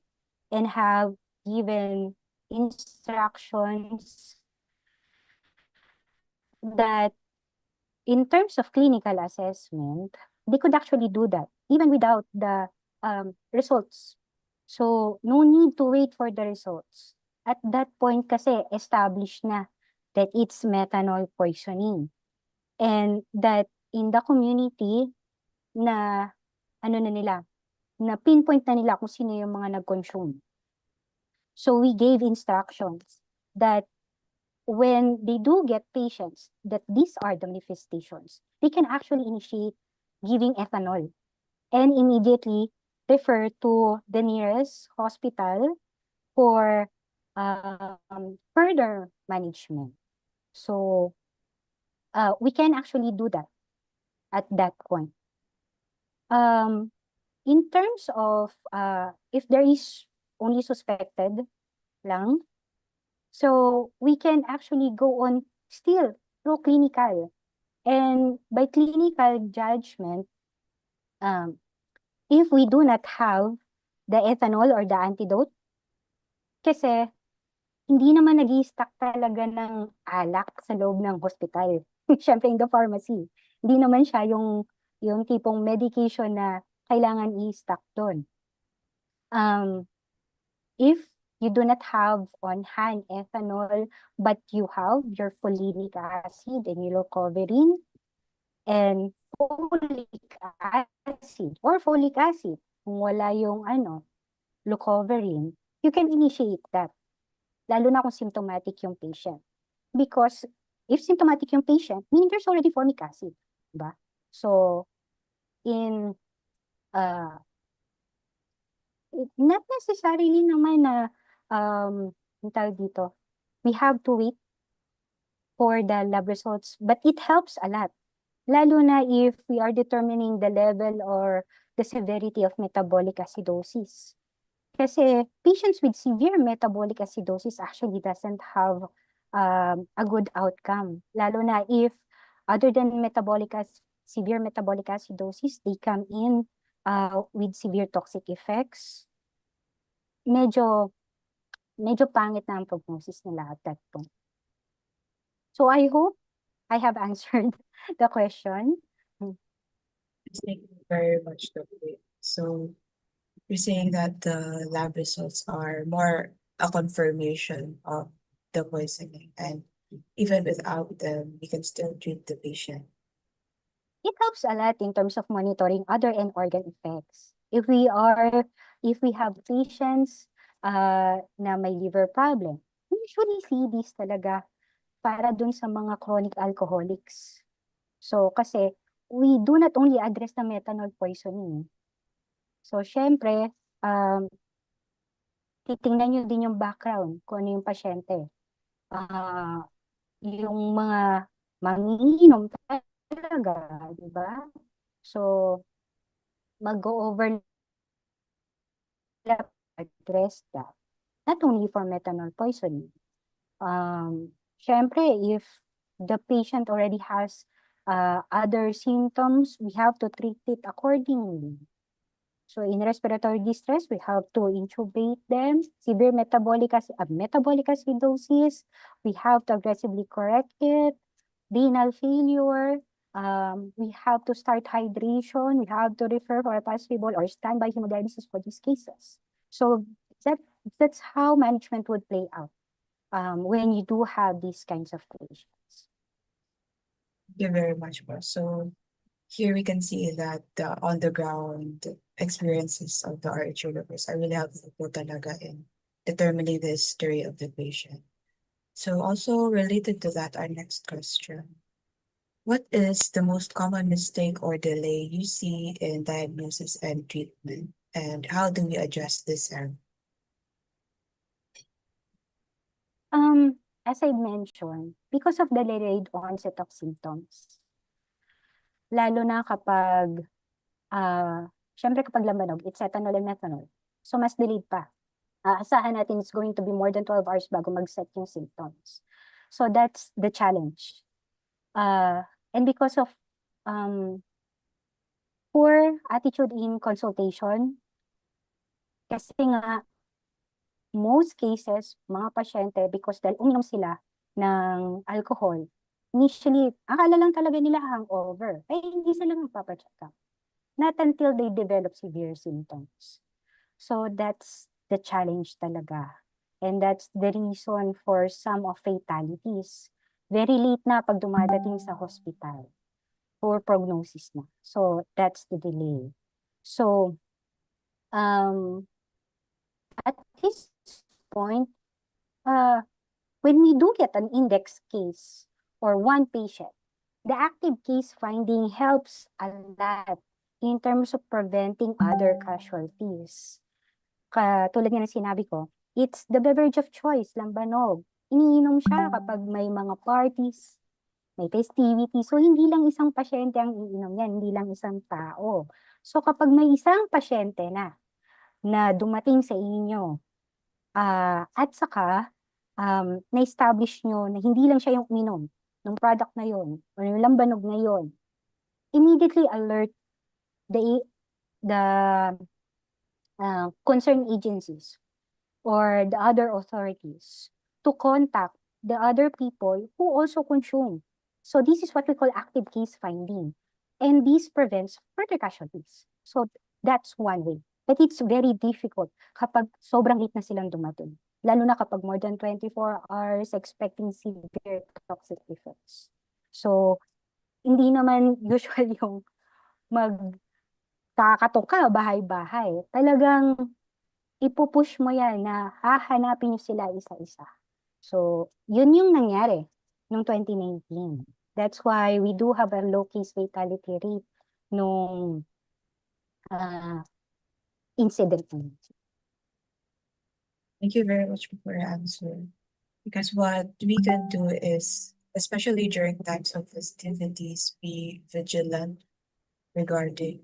and have given instructions that in terms of clinical assessment, they could actually do that even without the results. So no need to wait for the results. At that point kasi established na that it's methanol poisoning. And that in the community na na pinpoint na nila kung sino yung mga nag-consume. So we gave instructions that when they do get patients that these are the manifestations, they can actually initiate giving ethanol and immediately refer to the nearest hospital for further management. So we can actually do that at that point. In terms of if there is only suspected lang, so we can actually go on still through clinical. And by clinical judgment, if we do not have the ethanol or the antidote, kasi hindi naman nag-i-stock talaga ng alak sa loob ng hospital. Siyempre in the pharmacy. Hindi naman siya yung tipong medication na kailangan i-stock doon. If you do not have on hand ethanol, but you have your folinic acid and your leucovorin and folic acid or folic acid, kung wala yung leucovorin, you can initiate that. Lalo na kung symptomatic yung patient. Because if symptomatic yung patient, meaning there's already folic acid, diba? So, not necessarily naman na we have to wait for the lab results, but it helps a lot. Lalo na if we are determining the level or the severity of metabolic acidosis. Kasi patients with severe metabolic acidosis actually doesn't have a good outcome. Lalo na if other than severe metabolic acidosis, they come in with severe toxic effects. Medyo pangit na ang prognosis nila at that point. So I hope I have answered the question.
Thank you very much, Dr. So you're saying that the lab results are more a confirmation of the poisoning, and even without them, we can still treat the patient.
It helps a lot in terms of monitoring other end organ effects. If we have patients na may liver problem, we usually see this talaga para dun sa mga chronic alcoholics. So kasi we do not only address the methanol poisoning. So syempre, titingnan nyo din yung background kung ano yung pasyente. Yung mga manginginom talaga, di ba? So, mag-go over address that. Not only for methanol poisoning. Syempre, if the patient already has other symptoms, we have to treat it accordingly. So in respiratory distress, we have to intubate them. Severe metabolic acidosis, we have to aggressively correct it. Renal failure, we have to start hydration. We have to refer for a possible or standby hemodialysis for these cases. So that's how management would play out when you do have these kinds of patients.
Thank you very much, Boss. So here we can see that the on-the-ground experiences of the RH workers are really helpful talaga in determining the history of the patient. So also related to that, our next question. What is the most common mistake or delay you see in diagnosis and treatment? And how do we address this error?
As I mentioned, because of the delayed onset of symptoms, lalo na kapag, syempre kapag lambanog, it's ethanol and methanol. So, mas delayed pa. Aasahan natin it's going to be more than 12 hours bago mag-set yung symptoms. So, that's the challenge. And because of poor attitude in consultation, kasi nga, most cases, mga pasyente, because dahil uminom sila ng alcohol, initially, akala lang talaga nila hangover. Ay, hindi sila magpapacheck up. Not until they develop severe symptoms. So, that's the challenge talaga. And that's the reason for some of fatalities. Very late na pag dumadating sa hospital. Poor prognosis na. So, that's the delay. So, at this point, when we do get an index case or one patient, the active case finding helps a lot in terms of preventing other casualties. Katulad nga ng sinabi ko, it's the beverage of choice, lambanog. Iniinom siya kapag may mga parties, may festivities. So, hindi lang isang pasyente ang iinom yan, hindi lang isang tao. So, kapag may isang pasyente na dumating sa inyo, at saka, na-establish nyo na hindi lang siya yung uminom ng product na yon o yung lambanog na yon, immediately alert the concerned agencies or the other authorities to contact the other people who also consume. So this is what we call active case finding. And this prevents further casualties. So that's one way. But it's very difficult kapag sobrang late na silang dumating. Lalo na kapag more than 24 hours expecting severe toxic effects. So, hindi naman usual yung magkakatok ka bahay-bahay. Talagang ipupush mo yan na hahanapin nyo sila isa-isa. So, yun yung nangyari noong 2019. That's why we do have a low case fatality rate nung incident.
Thank you very much for your answer. Because what we can do is, especially during times of festivities, be vigilant regarding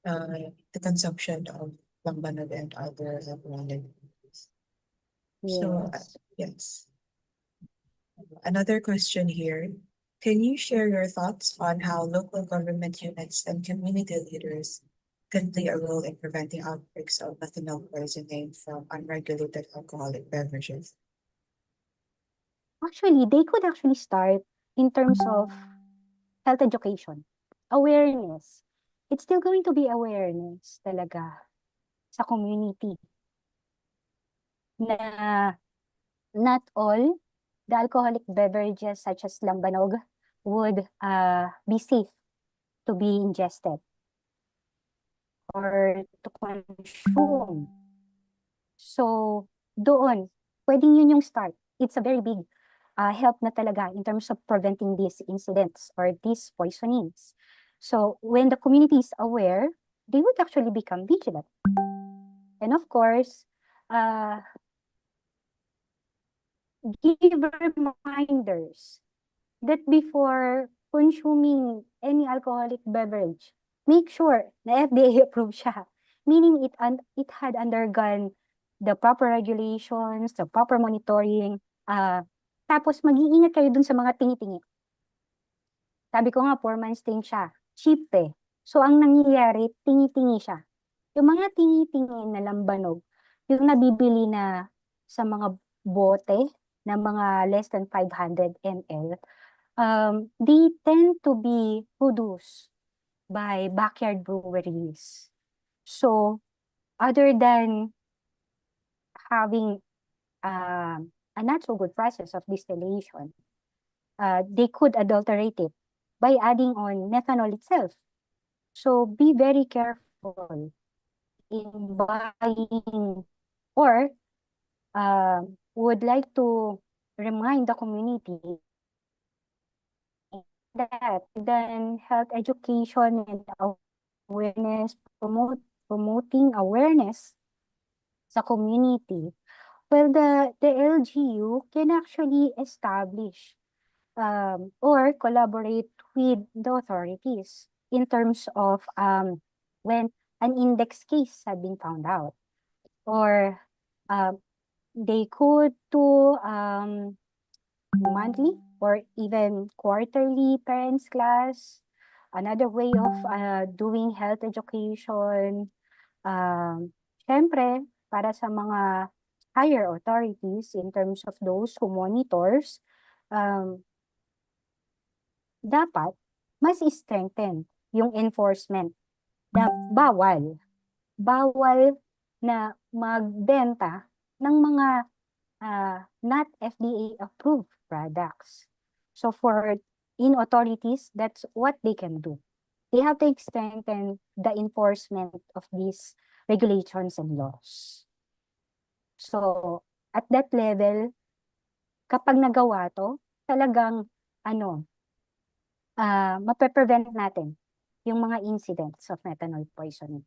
the consumption of lambanog and other alcoholic drinks. So, yes. Another question here. Can you share your thoughts on how local government units and community leaders can play a role in preventing outbreaks of methanol poisoning from unregulated alcoholic beverages?
Actually, they could actually start in terms of health education, awareness. It's still going to be awareness talaga sa community na not all the alcoholic beverages such as lambanog would be safe to be ingested or to consume. So, doon, pwedeng yun yung start. It's a very big help na talaga in terms of preventing these incidents or these poisonings. So, when the community is aware, they would actually become vigilant. And of course, give reminders that before consuming any alcoholic beverage, make sure na FDA approved siya. Meaning it had undergone the proper regulations, the proper monitoring, tapos mag-iingat kayo dun sa mga tingi-tingi. Sabi ko nga, 4 months din siya. Cheap eh. So, ang nangyayari, tingi-tingi siya. Yung mga tingi-tingi na lambanog, yung nabibili na sa mga bote na mga less than 500 ml, they tend to be produced by backyard breweries. So, other than having a not so good process of distillation, they could adulterate it by adding on methanol itself. So, be very careful in buying or would like to remind the community that then health education and awareness, promoting awareness sa community Well, the LGU can actually establish or collaborate with the authorities in terms of when an index case had been found out, or they could do monthly or even quarterly parents class. Another way of doing health education. Syempre, para sa mga higher authorities in terms of those who monitors, dapat mas strengthen yung enforcement na bawal na magbenta ng mga not FDA approved products. So in authorities, that's what they can do. They have to strengthen the enforcement of these regulations and laws. So at that level, kapag nagawa to, talagang mape-prevent natin yung mga incidents of methanol poisoning.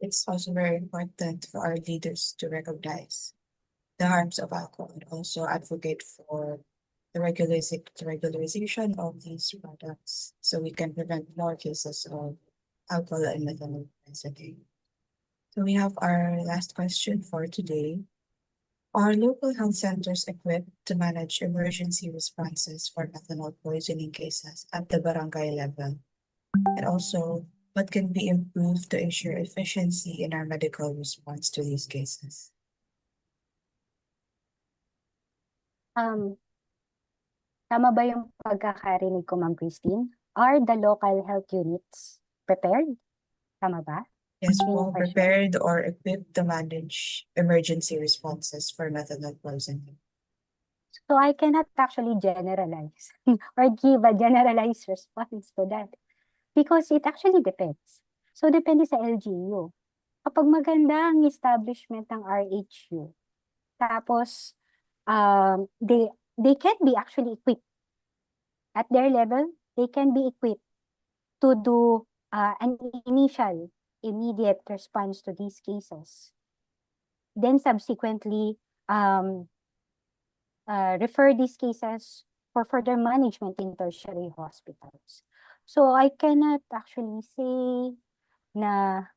It's also very important for our leaders to recognize the harms of alcohol and also advocate for the regularization of these products so we can prevent more cases of alcohol and methanol poisoning. So we have our last question for today. Are local health centers equipped to manage emergency responses for methanol poisoning cases at the barangay level? And also, what can be improved to ensure efficiency in our medical response to these cases?
Tama ba yung pagkakarinig ko, Ma'am Christine? Are the local health units prepared? Tama ba?
Yes,
Yun yung
well
question.
prepared or equipped to manage emergency responses for methanol poisoning.
So I cannot actually generalize or give a generalized response to that because it actually depends. So depende sa LGU. Kapag maganda ang establishment ng RHU, tapos they can be actually equipped at their level, they can be equipped to do an initial immediate response to these cases. Then subsequently, refer these cases for further management in tertiary hospitals. So I cannot actually say na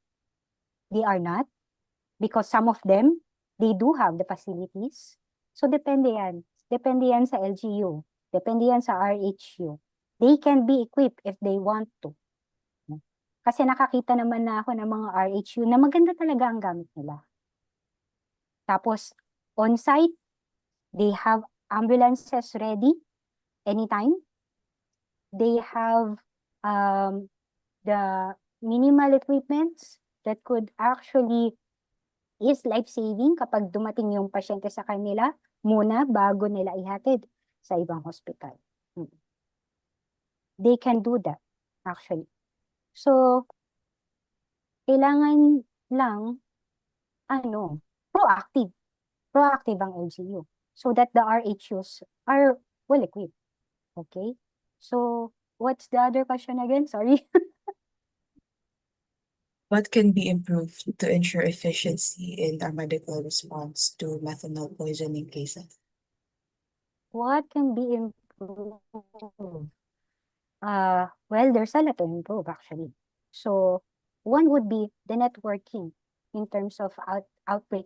they are not, because some of them, they do have the facilities. So depende yan. Depende yan sa LGU. Depende yan sa RHU. They can be equipped if they want to. Kasi nakakita naman na ako ng mga RHU na maganda talaga ang gamit nila. Tapos, on-site, they have ambulances ready anytime. They have the minimal equipments that could actually is life-saving kapag dumating yung pasyente sa kanila muna bago nila ihatid sa ibang hospital. They can do that, actually. So, kailangan lang, proactive. Proactive ang LGU so that the RHUs are well-equipped. Okay? So, what's the other question again? Sorry.
What can be improved to ensure efficiency in our medical response to methanol poisoning cases?
What can be improved? Well, there's a lot to improve actually. So, one would be the networking in terms of outbreak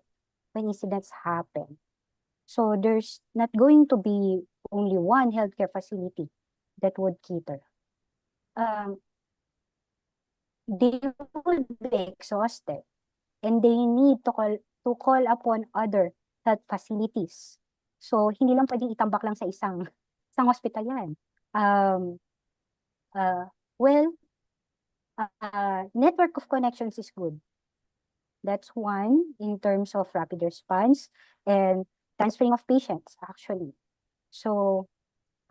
when incidents happen. So, there's not going to be only one healthcare facility that would cater. They would be exhausted and they need to call upon other health facilities. So, hindi lang pwedeng itambak lang sa isang hospital yan. Network of connections is good. That's one in terms of rapid response and transferring of patients, actually. So,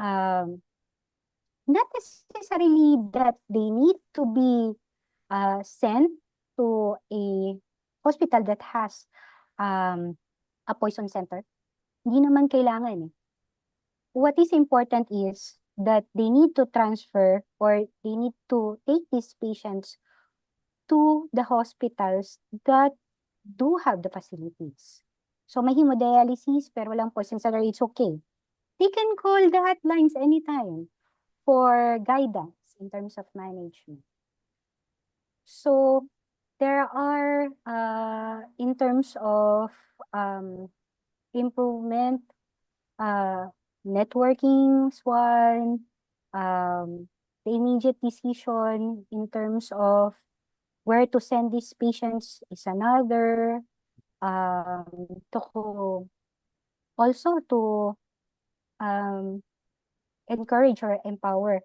not necessarily that they need to be sent to a hospital that has a poison center. Hindi naman kailangan. What is important is that they need to transfer or they need to take these patients to the hospitals that do have the facilities. So may hemodialysis pero walang poison center, it's okay. They can call the hotlines anytime for guidance in terms of management. So there are, in terms of improvement, networking is one, the immediate decision in terms of where to send these patients is another, also to encourage or empower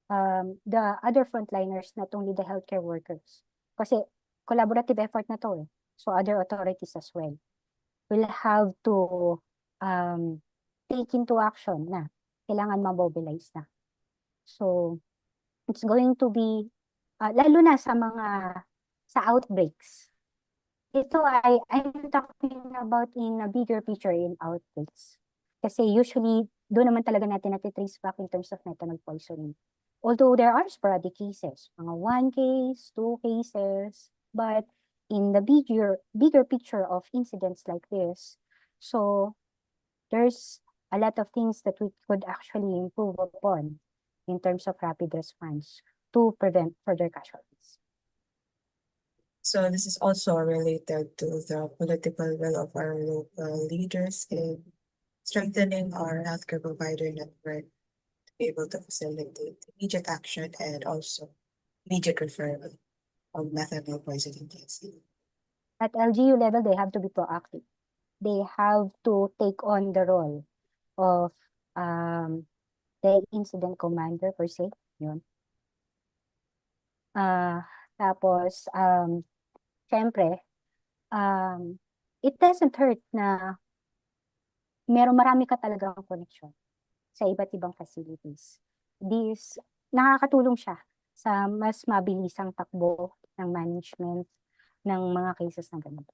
the other frontliners, not only the healthcare workers. Kasi collaborative effort na to eh. So other authorities as well will have to take into action na kailangan mobilize na. So it's going to be, lalo na sa outbreaks. Ito I'm talking about in a bigger picture in outbreaks. Kasi usually, doon naman talaga natin natitrace back in terms of methanol poisoning. Although there are sporadic cases, mga 1 case, 2 cases, but in the bigger picture of incidents like this, so there's a lot of things that we could actually improve upon in terms of rapid response to prevent further casualties.
So this is also related to the political will of our local leaders in strengthening our healthcare provider network to be able to facilitate immediate action and also immediate referral of methanol poisoning cases.
At LGU level, they have to be proactive. They have to take on the role of the incident commander per se. Yun. Tapos, syempre, it doesn't hurt na marami ka talagang connection sa iba't ibang facilities. This, nakakatulong siya sa mas mabilisang takbo ng management ng mga cases na ganito.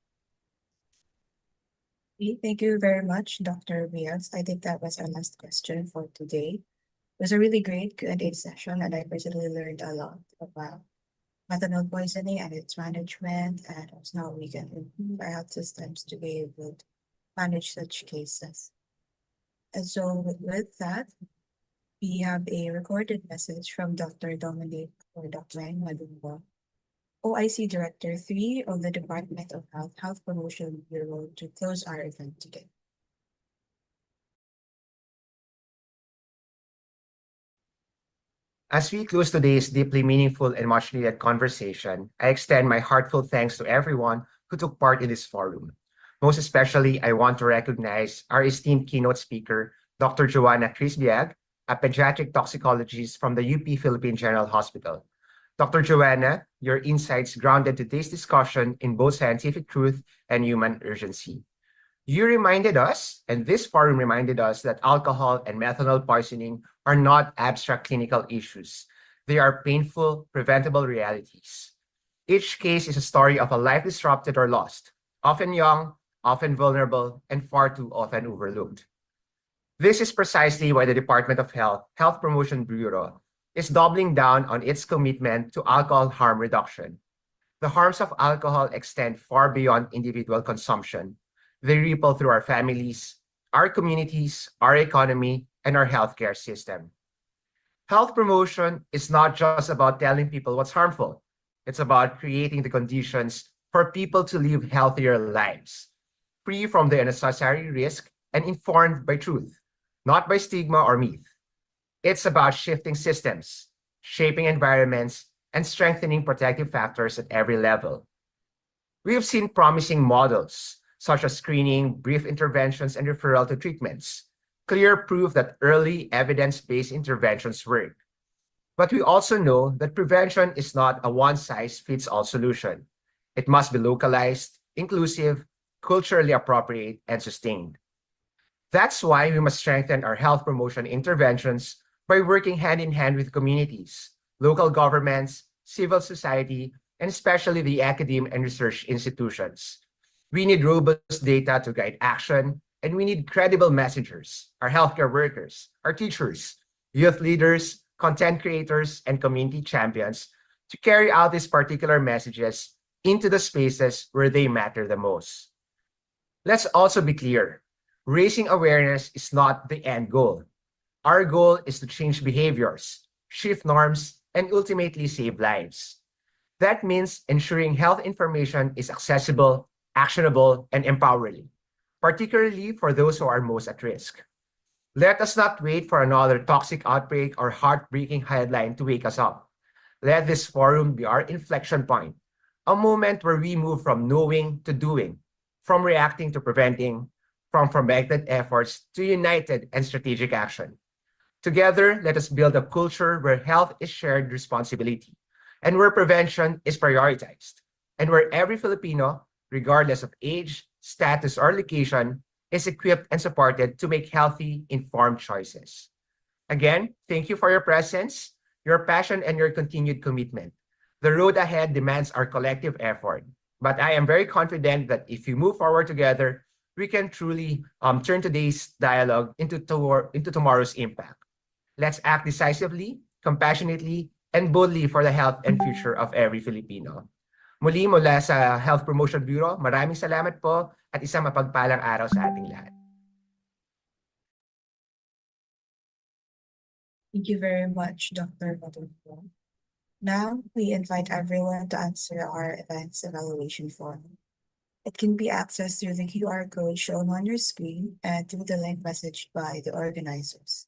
Thank you very much, Dr. Biag. I think that was our last question for today. It was a really great Q&A session, and I personally learned a lot about methanol poisoning and its management, and also how we can improve our health systems to be able to manage such cases. And so with that, we have a recorded message from Dr. Dominic or Dr. Madumbo, OIC Director 3 of the Department of Health Promotion Bureau, to close our event today.
As we close today's deeply meaningful and much needed conversation, I extend my heartfelt thanks to everyone who took part in this forum. Most especially, I want to recognize our esteemed keynote speaker, Dr. Joanna Khris Biag, a pediatric toxicologist from the UP Philippine General Hospital. Dr. Joanna, your insights grounded today's discussion in both scientific truth and human urgency. You reminded us, and this forum reminded us, that alcohol and methanol poisoning are not abstract clinical issues. They are painful, preventable realities. Each case is a story of a life disrupted or lost, often young, often vulnerable, and far too often overlooked. This is precisely why the Department of Health Promotion Bureau, is doubling down on its commitment to alcohol harm reduction. The harms of alcohol extend far beyond individual consumption. They ripple through our families, our communities, our economy, and our healthcare system. Health promotion is not just about telling people what's harmful. It's about creating the conditions for people to live healthier lives, free from the unnecessary risk and informed by truth, not by stigma or myth. It's about shifting systems, shaping environments, and strengthening protective factors at every level. We have seen promising models, such as screening, brief interventions, and referral to treatments, clear proof that early evidence-based interventions work. But we also know that prevention is not a one-size-fits-all solution. It must be localized, inclusive, culturally appropriate, and sustained. That's why we must strengthen our health promotion interventions by working hand-in-hand with communities, local governments, civil society, and especially the academe and research institutions. We need robust data to guide action, and we need credible messengers, our healthcare workers, our teachers, youth leaders, content creators, and community champions to carry out these particular messages into the spaces where they matter the most. Let's also be clear, raising awareness is not the end goal. Our goal is to change behaviors, shift norms, and ultimately save lives. That means ensuring health information is accessible, actionable, and empowering, particularly for those who are most at risk. Let us not wait for another toxic outbreak or heartbreaking headline to wake us up. Let this forum be our inflection point, a moment where we move from knowing to doing, from reacting to preventing, from fragmented efforts to united and strategic action. Together, let us build a culture where health is shared responsibility and where prevention is prioritized, and where every Filipino, regardless of age, status, or location, is equipped and supported to make healthy, informed choices. Again, thank you for your presence, your passion, and your continued commitment. The road ahead demands our collective effort, but I am very confident that if we move forward together, we can truly turn today's dialogue into tomorrow's impact. Let's act decisively, compassionately, and boldly for the health and future of every Filipino. Muli mula sa Health Promotion Bureau, maraming salamat po at isang mapagpalang araw sa ating lahat.
Thank you very much, Dr. Rodolfo. Now, we invite everyone to answer our events evaluation form. It can be accessed through the QR code shown on your screen and through the link messaged by the organizers.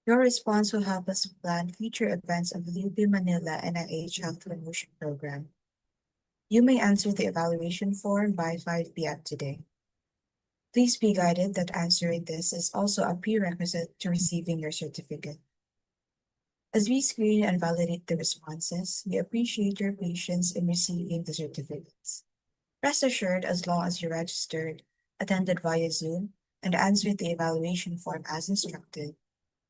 Your response will help us plan future events of the UP Manila NIH Health Promotion Program. You may answer the evaluation form by 5 p.m. today. Please be guided that answering this is also a prerequisite to receiving your certificate. As we screen and validate the responses, we appreciate your patience in receiving the certificates. Rest assured, as long as you registered, attended via Zoom, and answered the evaluation form as instructed,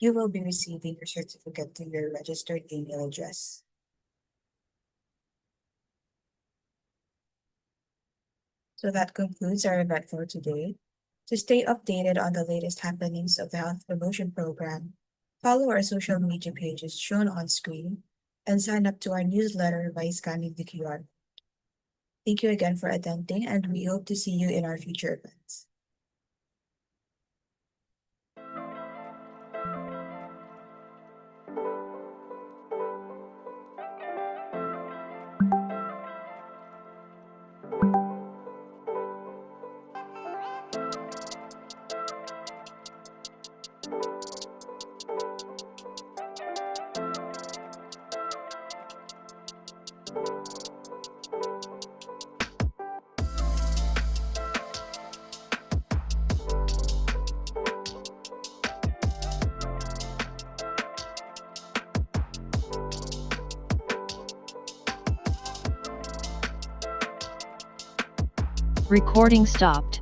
you will be receiving your certificate to your registered email address. So that concludes our event for today. To stay updated on the latest happenings of the Health Promotion Program, follow our social media pages shown on screen and sign up to our newsletter by scanning the QR. Thank you again for attending, and we hope to see you in our future events.
Recording stopped.